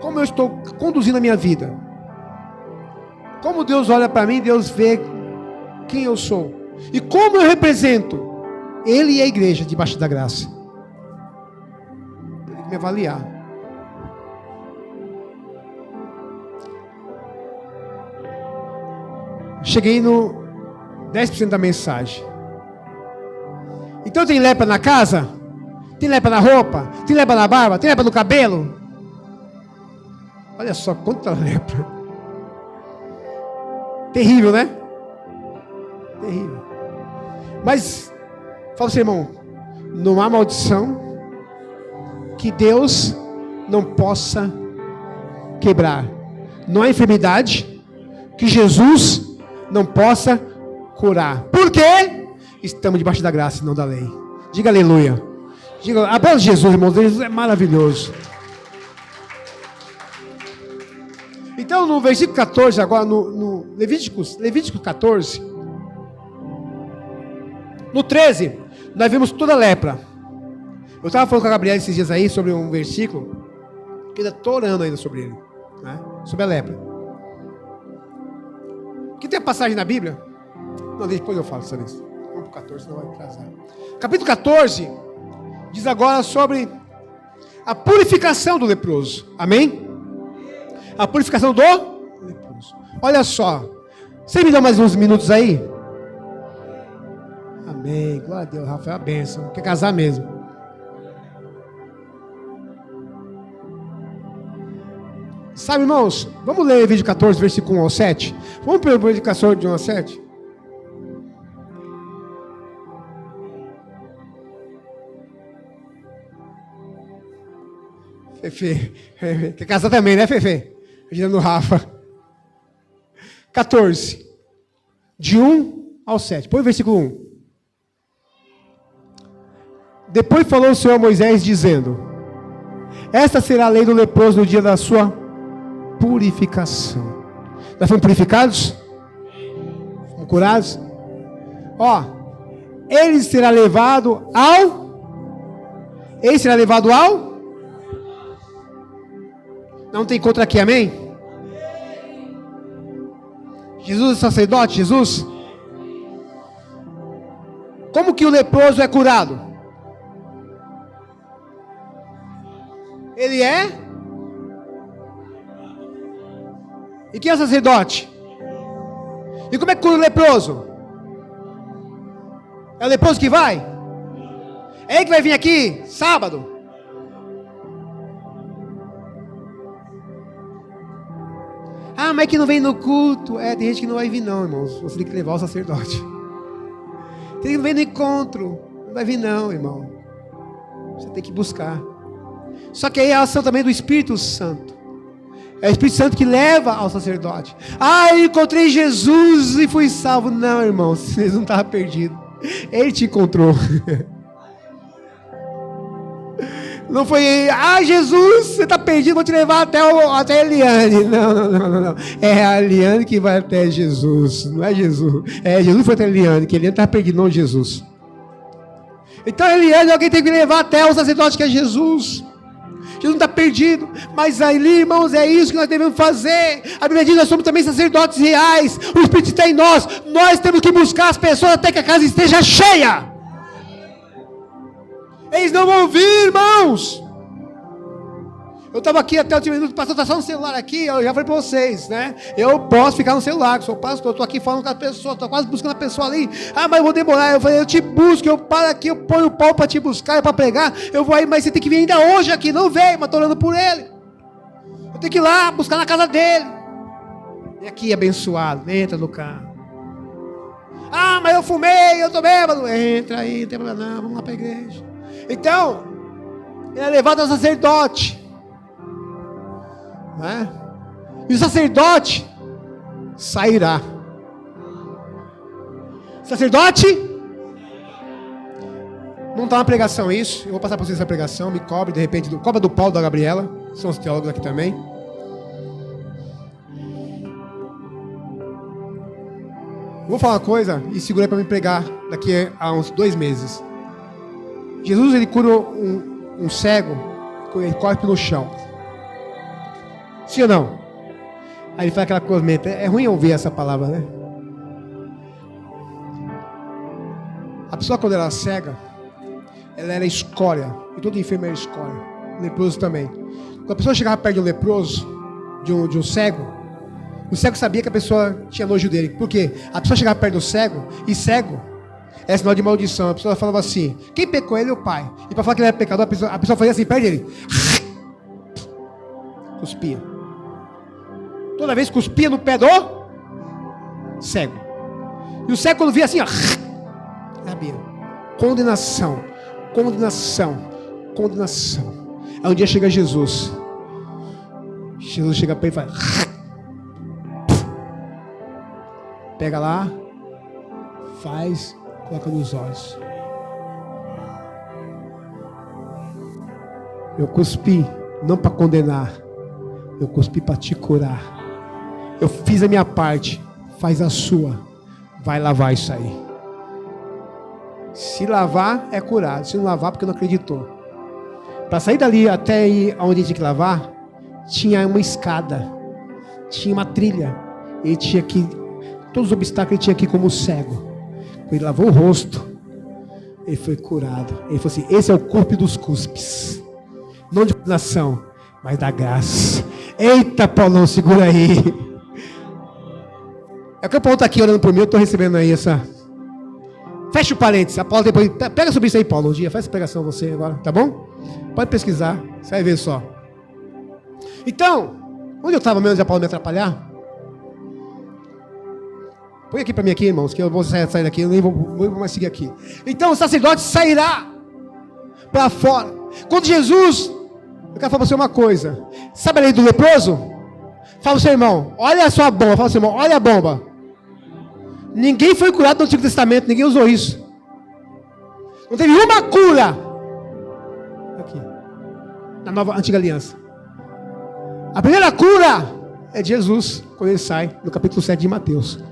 Como eu estou conduzindo a minha vida. Como Deus olha para mim, Deus vê quem eu sou. E como eu represento Ele e a igreja debaixo da graça. Eu tenho que me avaliar. Cheguei no 10% da mensagem. Então tem lepra na casa? Tem lepra na roupa? Tem lepra na barba? Tem lepra no cabelo? Olha só quanta lepra. Terrível, né? Terrível. Mas, fala assim, irmão, não há maldição que Deus não possa quebrar. Não há enfermidade que Jesus não possa curar. Por quê? Estamos debaixo da graça e não da lei. Diga aleluia. Diga, aplaude Jesus, irmãos. Jesus é maravilhoso. Então, no versículo 14, agora, no Levítico 14, no 13, nós vimos toda a lepra. Eu estava falando com a Gabriela esses dias aí sobre um versículo, que ainda estou orando ainda sobre ele, né? Sobre a lepra. Que tem a passagem na Bíblia? Não, depois eu falo sobre isso. Vamos para o 14, senão vai atrasar. Capítulo 14 diz agora sobre a purificação do leproso. Amém? A purificação do leproso. Olha só. Você me dá mais uns minutos aí? Amém. Glória a Deus. Rafael, a bênção. Quer casar mesmo. Sabe, irmãos? Vamos ler Levítico 14, versículo 1 ao 7. Vamos para o Levítico 14, de 1 ao 7. Fefe. Quer casar também, né, Fefe? Ajudando o Rafa. 14. De 1 ao 7. Põe o versículo 1. Depois falou o Senhor a Moisés, dizendo: esta será a lei do leproso no dia da sua purificação. Nós fomos purificados? Fomos curados? Ó, ele será levado ao... Ele será levado ao... Não tem contra aqui, amém? Jesus é sacerdote, Jesus? Como que o leproso é curado? Ele é? E quem é sacerdote? E como é que cura o leproso? É o leproso que vai? É ele que vai vir aqui, sábado? Ah, mas que não vem no culto. Tem gente que não vai vir não, irmãos. Você tem que levar o sacerdote. Tem que não vem no encontro. Não vai vir não, irmão. Você tem que buscar. Só que aí é a ação também do Espírito Santo. É o Espírito Santo que leva ao sacerdote. Ah, eu encontrei Jesus e fui salvo. Não, irmão, você não estava perdido. Ele te encontrou. Não foi, Jesus, você está perdido, vou te levar até a Eliane. Não. É a Eliane que vai até Jesus. Não é Jesus. Jesus que foi até a Eliane, que Eliane estava perdido, não Jesus. Então, Eliane, alguém tem que levar até o sacerdote que é Jesus. Jesus não está perdido. Mas ali, irmãos, é isso que nós devemos fazer. A Bíblia diz que nós somos também sacerdotes reais. O Espírito está em nós. Nós temos que buscar as pessoas até que a casa esteja cheia. Eles não vão vir, irmãos. Eu estava aqui até o último minuto, o pastor está só no celular aqui, eu já falei para vocês, né? Eu posso ficar no celular, sou pastor, estou aqui falando com a pessoa, estou quase buscando a pessoa ali. Ah, mas eu vou demorar. Eu falei, eu te busco, eu paro aqui, eu ponho o pau para te buscar, para pregar. Eu vou aí, mas você tem que vir ainda hoje aqui, não veio, mas estou orando por ele. Eu tenho que ir lá, buscar na casa dele. E aqui, abençoado, entra no carro. Ah, mas eu fumei, eu estou bêbado. Entra aí, não tem problema não, vamos lá para a igreja. Então, ele é levado ao sacerdote, né? E o sacerdote sairá. Sacerdote? Não está na pregação isso. Eu vou passar para vocês essa pregação. Me cobre de repente, cobra do Paulo, da Gabriela. São os teólogos aqui também. Vou falar uma coisa e segura para me pregar daqui a uns 2 meses. Jesus, ele cura um cego, ele corre no chão. Sim ou não? Aí ele faz aquela coisa, é ruim ouvir essa palavra, né? A pessoa quando ela era cega, ela era escória. E todo enfermo era escória. O leproso também. Quando a pessoa chegava perto de um leproso, de um cego, o cego sabia que a pessoa tinha nojo dele. Por quê? A pessoa chegava perto do cego, e cego é sinal de maldição. A pessoa falava assim, quem pecou ele é o pai. E para falar que ele era pecador, a pessoa fazia assim, perto dele. Cuspia. Toda vez cuspia no pé do cego. E o cego quando via assim, ó, sabia. Condenação. Aí um dia chega Jesus. Jesus chega para ele e faz. Pega lá, faz, coloca nos olhos. Eu cuspi, não para condenar. Eu cuspi para te curar. Eu fiz a minha parte, faz a sua. Vai lavar isso aí. Se lavar, é curado. Se não lavar, porque não acreditou. Para sair dali até ir onde tinha que lavar, tinha uma escada. Tinha uma trilha. Ele tinha que... Todos os obstáculos ele tinha aqui como cego. Quando ele lavou o rosto, ele foi curado. Ele falou assim, esse é o corpo dos cuspes. Não de condenação, mas da graça. Eita, Paulão, segura aí. É que o Paulo está aqui orando por mim, eu estou recebendo aí essa... Fecha o parênteses. A Paulo depois... Pega sobre isso aí, Paulo, um dia. Faz essa pregação você agora, tá bom? Pode pesquisar, você vai ver só. Então, onde eu estava mesmo, já Paulo me atrapalhar? Põe aqui para mim aqui, irmãos, que eu vou sair daqui, eu nem vou mais seguir aqui. Então o sacerdote sairá para fora. Quando Jesus, eu quero falar para você uma coisa. Sabe a lei do leproso? Fala para o seu irmão, olha a sua bomba. Fala para o seu irmão, olha a bomba. Ninguém foi curado no Antigo Testamento, ninguém usou isso. Não teve uma cura. Aqui, na nova Antiga Aliança. A primeira cura é de Jesus, quando ele sai, no capítulo 7 de Mateus.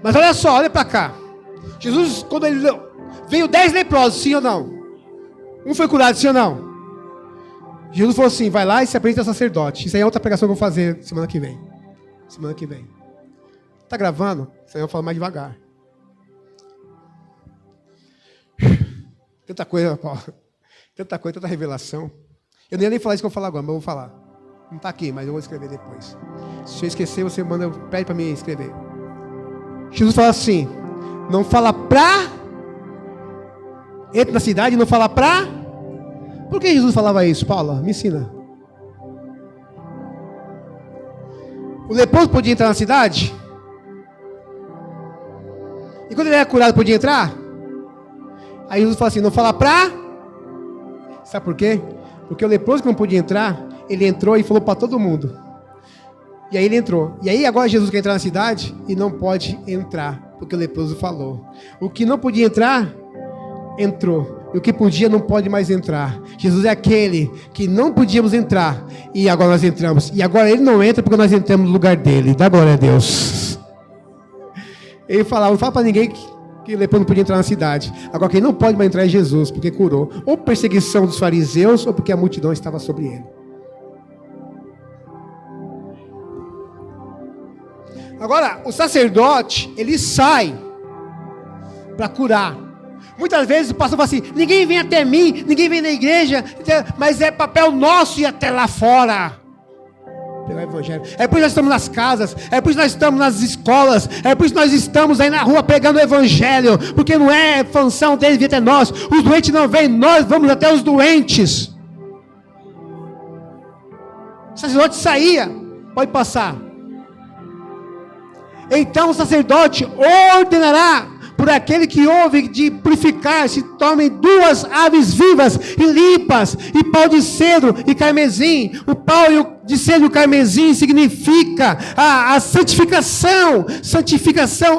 Mas olha só, olha para cá. Jesus, quando ele veio 10 leprosos, sim ou não? Um foi curado, sim ou não? Jesus falou assim, vai lá e se apresenta ao sacerdote. Isso aí é outra pregação que eu vou fazer semana que vem. Semana que vem. Tá gravando? Isso aí eu falo mais devagar. Tanta coisa, Paulo. Tanta coisa, tanta revelação. Eu nem ia nem falar isso que eu vou falar agora, mas eu vou falar. Não está aqui, mas eu vou escrever depois. Se eu esquecer, você pede para mim escrever. Jesus fala assim, não fala pra, entra na cidade e não fala pra. Por que Jesus falava isso, Paula? Me ensina. O leproso podia entrar na cidade? E quando ele era curado, podia entrar? Aí Jesus fala assim, não fala pra. Sabe por quê? Porque o leproso que não podia entrar, ele entrou e falou para todo mundo. E aí ele entrou. E aí agora Jesus quer entrar na cidade e não pode entrar, porque o leproso falou. O que não podia entrar, entrou. E o que podia não pode mais entrar. Jesus é aquele que não podíamos entrar e agora nós entramos. E agora ele não entra porque nós entramos no lugar dele. Dá glória a Deus. Ele falava, não fala para ninguém que o leproso não podia entrar na cidade. Agora quem não pode mais entrar é Jesus, porque curou. Ou perseguição dos fariseus, ou porque a multidão estava sobre ele. Agora, o sacerdote, ele sai para curar. Muitas vezes o pastor fala assim, ninguém vem até mim, ninguém vem na igreja, mas é papel nosso ir até lá fora. Pegar o evangelho. É por isso que nós estamos nas casas, é por isso que nós estamos nas escolas, é por isso que nós estamos aí na rua pregando o evangelho, porque não é função deles vir até nós. Os doentes não vêm, nós vamos até os doentes. O sacerdote saía, pode passar. Então o sacerdote ordenará por aquele que ouve de purificar, se tomem 2 aves vivas e limpas, e pau de cedro e carmesim. O pau de cedro e o carmesim significa a santificação,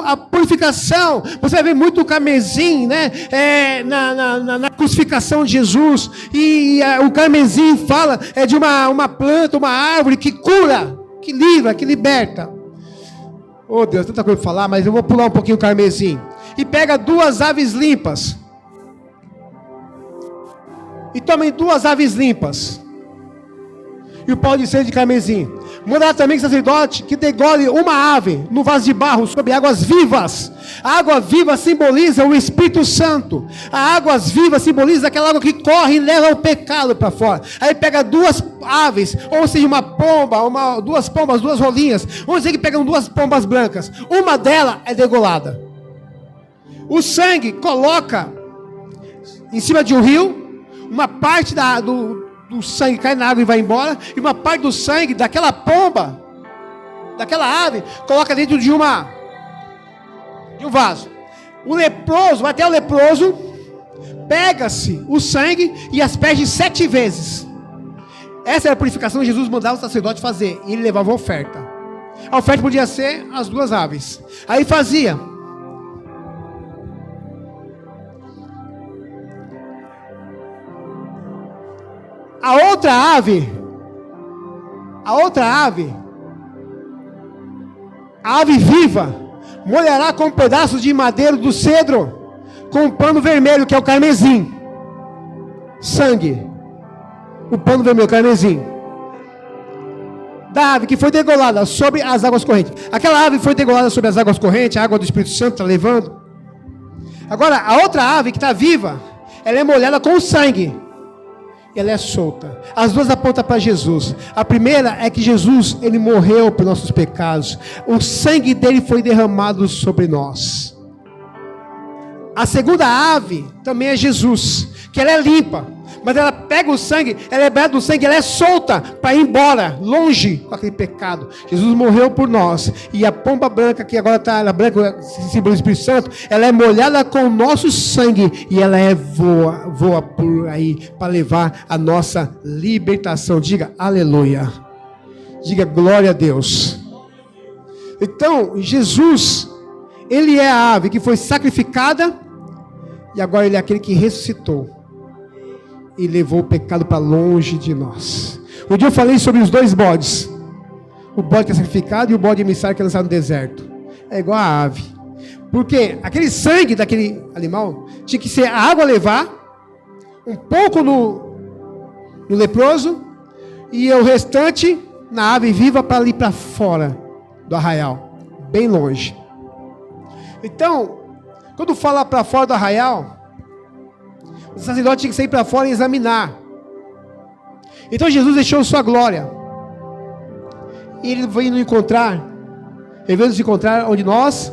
a purificação. Você vai ver muito o carmesim, né? Na crucificação de Jesus, e o carmesim fala de uma planta, uma árvore que cura, que livra, que liberta. Oh Deus, tanta coisa para falar, mas eu vou pular um pouquinho o carmesim. E pega 2 aves limpas. E tomem 2 aves limpas. E o pau de cedro de carmesim. Mandará também que o sacerdote que degole uma ave no vaso de barro sobre águas vivas. A água viva simboliza o Espírito Santo. A águas vivas simboliza aquela água que corre e leva o pecado para fora. Aí pega 2 aves, ou seja, uma pomba, 2 pombas, 2 rolinhas. Vamos dizer que pegam 2 pombas brancas. Uma delas é degolada. O sangue coloca em cima de um rio. Uma parte do sangue cai na água e vai embora, e uma parte do sangue daquela pomba, daquela ave, coloca dentro de um vaso. O leproso, até o leproso, pega-se o sangue e asperge 7 vezes. Essa era a purificação que Jesus mandava o sacerdote fazer, e ele levava a oferta. A oferta podia ser as 2 aves. Aí fazia. A outra ave, a ave viva, molhará com pedaços de madeira do cedro, com um pano vermelho, que é o carmesim. Sangue. O pano vermelho, carmesim. Da ave que foi degolada sobre as águas correntes. Aquela ave foi degolada sobre as águas correntes, a água do Espírito Santo está levando. Agora, a outra ave que está viva, ela é molhada com sangue. Ela é solta. As 2 apontam para Jesus. A primeira é que Jesus, ele morreu por nossos pecados. O sangue dele foi derramado sobre nós. A segunda ave também é Jesus, que ela é limpa, mas ela pega o sangue, ela é bela do sangue, ela é solta para ir embora, longe com aquele pecado. Jesus morreu por nós, e a pomba branca, que agora está branca, símbolo do Espírito Santo, ela é molhada com o nosso sangue, e ela voa por aí, para levar a nossa libertação. Diga aleluia, diga glória a Deus. Então, Jesus, ele é a ave que foi sacrificada, e agora ele é aquele que ressuscitou e levou o pecado para longe de nós. Um dia eu falei sobre os 2 bodes, o bode que é sacrificado e o bode emissário que é lançado no deserto. É igual a ave, porque aquele sangue daquele animal tinha que ser a água levar, um pouco no leproso, e o restante na ave viva para ali para fora do arraial, bem longe. Então, quando fala para fora do arraial, o sacerdote tinha que sair para fora e examinar. Então Jesus deixou sua glória, e ele veio nos encontrar onde nós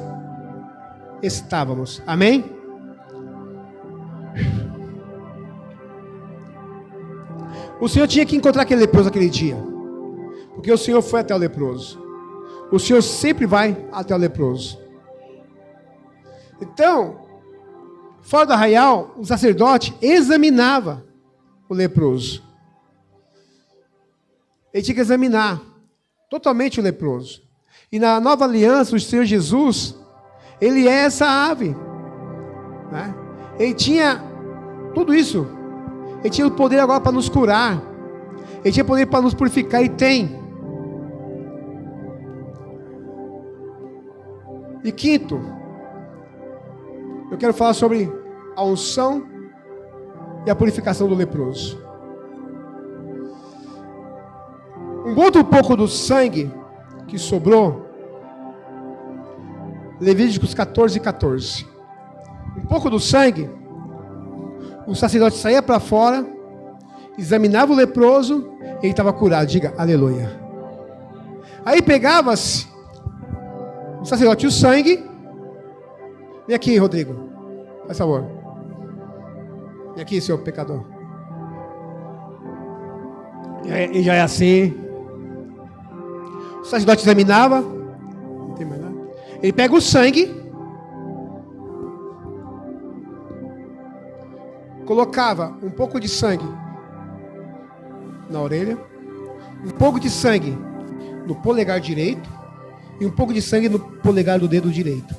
estávamos. Amém? O Senhor tinha que encontrar aquele leproso aquele dia. Porque o Senhor foi até o leproso. O Senhor sempre vai até o leproso. Então, fora do arraial, o sacerdote examinava o leproso. Ele tinha que examinar totalmente o leproso. E na nova aliança, o Senhor Jesus, ele é essa ave. Né? Ele tinha tudo isso. Ele tinha o poder agora para nos curar. Ele tinha poder para nos purificar. E tem. E quinto, eu quero falar sobre a unção e a purificação do leproso. Um outro pouco do sangue que sobrou, Levíticos 14:14. Um pouco do sangue, o sacerdote saía para fora, examinava o leproso, e ele estava curado. Diga aleluia. Aí pegava-se o sacerdote o sangue. Vem aqui, Rodrigo, faz favor. Vem aqui, seu pecador. E já é assim. O sacerdote examinava. Não tem mais nada. Ele pega o sangue, colocava um pouco de sangue na orelha, um pouco de sangue no polegar direito e um pouco de sangue no polegar do dedo direito.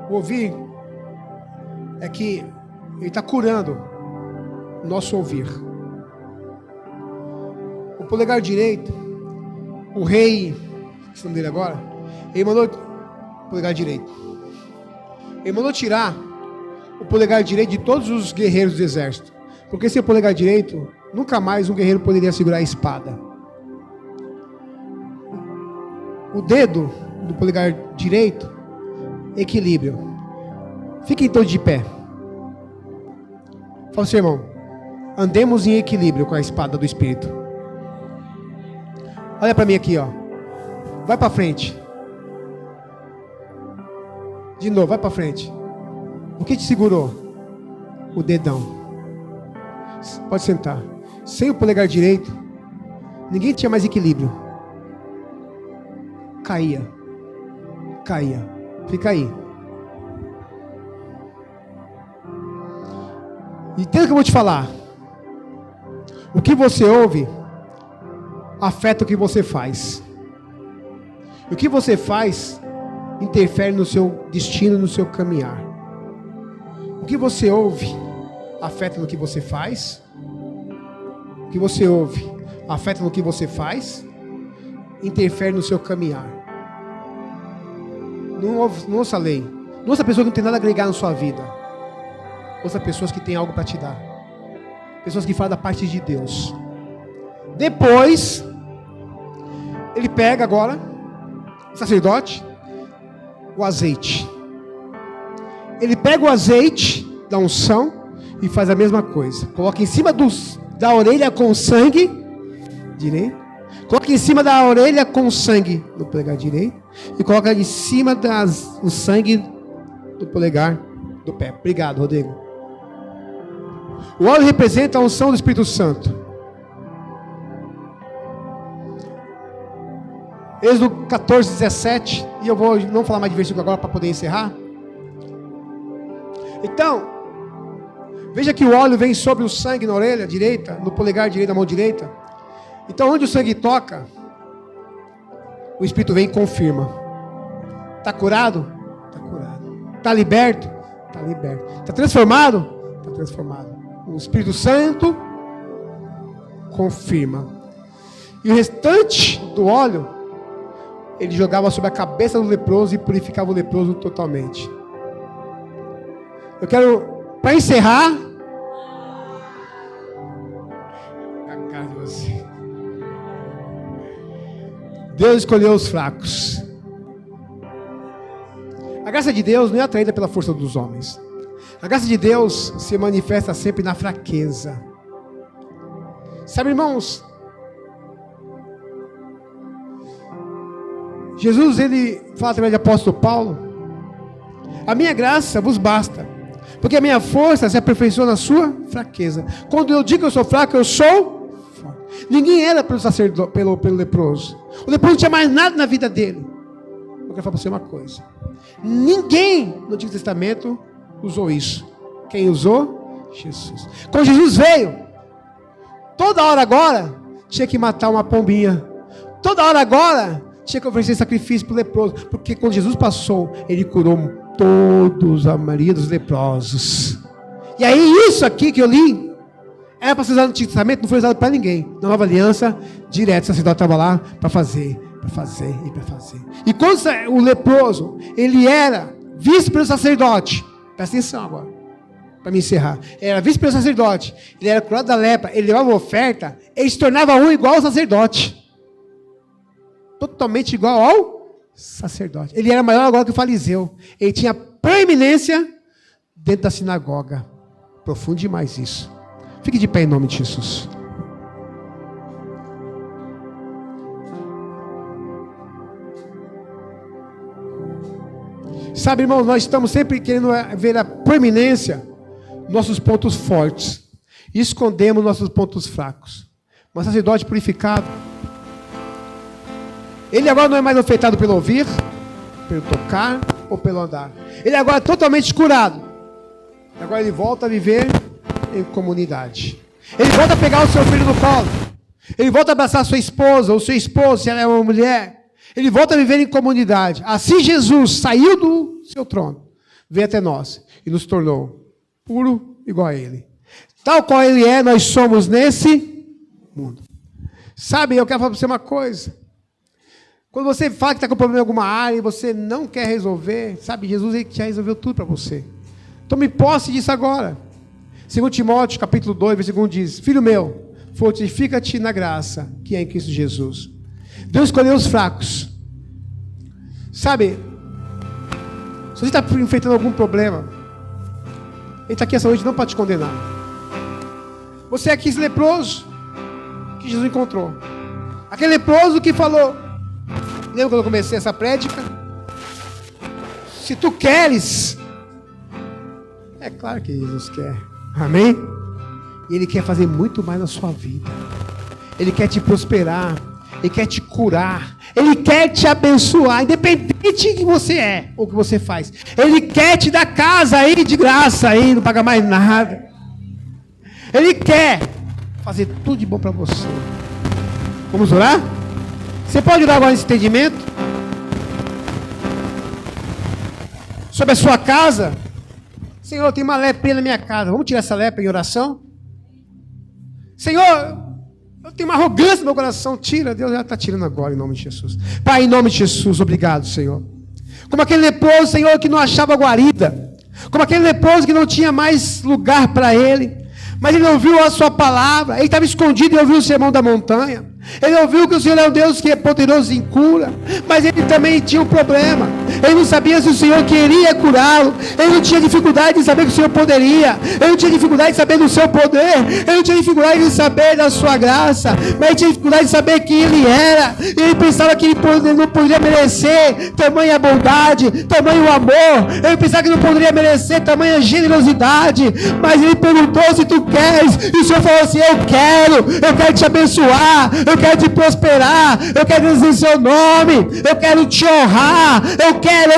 O ouvir é que ele está curando o nosso ouvir. O polegar direito, o rei, que é o nome dele agora, ele mandou o polegar direito. Ele mandou tirar o polegar direito de todos os guerreiros do exército. Porque sem o polegar direito, nunca mais um guerreiro poderia segurar a espada. O dedo do polegar direito, equilíbrio. Fiquem todos de pé. Fala assim, irmão. Andemos em equilíbrio com a espada do Espírito. Olha para mim aqui, ó. Vai para frente. De novo, vai para frente. O que te segurou? O dedão. Pode sentar. Sem o polegar direito, ninguém tinha mais equilíbrio. Caía. Fica aí. Entenda o que eu vou te falar. O que você ouve afeta o que você faz. E o que você faz interfere no seu destino, no seu caminhar. O que você ouve afeta no que você faz. O que você ouve afeta no que você faz, interfere no seu caminhar. Não ouça a lei. Não ouça pessoas que não tem nada a agregar na sua vida. Ouça pessoas que têm algo para te dar. Pessoas que falam da parte de Deus. Depois, ele pega agora, o sacerdote, o azeite. Ele pega o azeite da unção e faz a mesma coisa. Coloca em cima da orelha com sangue direito. Coloca em cima da orelha com sangue do polegar direito. E coloca em cima do sangue do polegar do pé. Obrigado, Rodrigo. O óleo representa a unção do Espírito Santo. Êxodo 14:17. E eu vou não falar mais de versículo agora para poder encerrar. Então, veja que o óleo vem sobre o sangue na orelha direita, no polegar direito da mão direita. Então, onde o sangue toca, o Espírito vem e confirma. Está curado? Está curado. Está liberto? Está liberto. Está transformado? Está transformado. O Espírito Santo confirma. E o restante do óleo, ele jogava sobre a cabeça do leproso e purificava o leproso totalmente. Eu quero, para encerrar, a cara de você. Deus escolheu os fracos. A graça de Deus não é atraída pela força dos homens. A graça de Deus se manifesta sempre na fraqueza. Sabe, irmãos? Jesus, ele fala através do apóstolo Paulo, A minha graça vos basta, porque a minha força se aperfeiçoa na sua fraqueza. Quando eu digo que eu sou fraco, eu sou forte. Ninguém era pelo sacerdote, pelo leproso. O leproso não tinha mais nada na vida dele. Eu quero falar para você uma coisa. Ninguém no Antigo Testamento usou isso. Quem usou? Jesus. Quando Jesus veio, toda hora agora tinha que matar uma pombinha. Toda hora agora tinha que oferecer sacrifício para o leproso. Porque quando Jesus passou, ele curou todos, a maioria dos leprosos. E aí isso aqui que eu li, era para ser usado no Antigo Testamento, não foi usado para ninguém. Na Nova Aliança, direto, o sacerdote estava lá para fazer. E quando o leproso, ele era visto pelo sacerdote, presta atenção agora, para me encerrar, era visto pelo sacerdote, ele era curado da lepra, ele levava uma oferta, ele se tornava um igual ao sacerdote, totalmente igual ao sacerdote. Ele era maior agora que o fariseu, ele tinha preeminência dentro da sinagoga. Profundo demais isso. Fique de pé em nome de Jesus. Sabe, irmão, nós estamos sempre querendo ver a preeminência, nossos pontos fortes, e escondemos nossos pontos fracos. Mas sacerdote purificado, ele agora não é mais afetado pelo ouvir, pelo tocar ou pelo andar. Ele agora é totalmente curado. Agora ele volta a viver em comunidade. Ele volta a pegar o seu filho no colo. Ele volta a abraçar a sua esposa ou seu esposo, se ela é uma mulher. Ele volta a viver em comunidade. Assim Jesus saiu do seu trono, veio até nós e nos tornou puro igual a Ele. Tal qual Ele é, nós somos nesse mundo. Sabe, eu quero falar para você uma coisa. Quando você fala que está com problema em alguma área e você não quer resolver, sabe, Jesus ele já resolveu tudo para você. Tome posse disso agora. 2 Timóteo, capítulo 2, versículo 1 diz: Filho meu, fortifica-te na graça que é em Cristo Jesus. Deus escolheu os fracos. Sabe, se você está enfrentando algum problema, Ele está aqui essa noite não para te condenar. Você é aqui esse leproso que Jesus encontrou. Aquele leproso que falou, lembra quando eu comecei essa prédica? Se tu queres, é claro que Jesus quer. Amém? E Ele quer fazer muito mais na sua vida. Ele quer te prosperar. Ele quer te curar. Ele quer te abençoar, independente de que você é ou que você faz. Ele quer te dar casa aí de graça aí, não paga mais nada. Ele quer fazer tudo de bom para você. Vamos orar? Você pode orar agora nesse entendimento? Sobre a sua casa? Senhor, tem uma lepra na minha casa. Vamos tirar essa lepra em oração? Senhor, eu tenho uma arrogância no meu coração. Tira, Deus já está tirando agora em nome de Jesus. Pai, em nome de Jesus, obrigado, Senhor. Como aquele leproso, Senhor, que não achava guarida. Como aquele leproso que não tinha mais lugar para ele. Mas ele ouviu a sua palavra. Ele estava escondido e ouviu o sermão da montanha. Ele ouviu que o Senhor é um Deus que é poderoso em cura. Mas ele também tinha um problema. Ele não sabia se o Senhor queria curá-lo. Ele não tinha dificuldade de saber que o Senhor poderia. Ele não tinha dificuldade de saber do seu poder. Ele não tinha dificuldade de saber da sua graça. Mas ele tinha dificuldade de saber quem ele era. E ele pensava que ele não poderia merecer tamanha bondade, tamanho amor. Ele pensava que não poderia merecer tamanha generosidade. Mas ele perguntou se tu queres. E o Senhor falou assim: eu quero te abençoar. Eu quero te prosperar, eu quero dizer seu nome, eu quero te honrar, eu quero,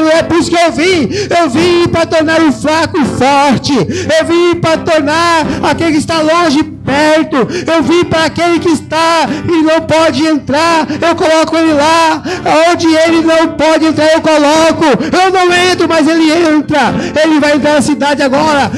é por isso que eu vim para tornar o fraco forte, eu vim para tornar aquele que está longe perto, eu vim para aquele que está e não pode entrar, eu coloco ele lá, onde ele não pode entrar eu coloco, eu não entro, mas ele entra, ele vai entrar na cidade agora,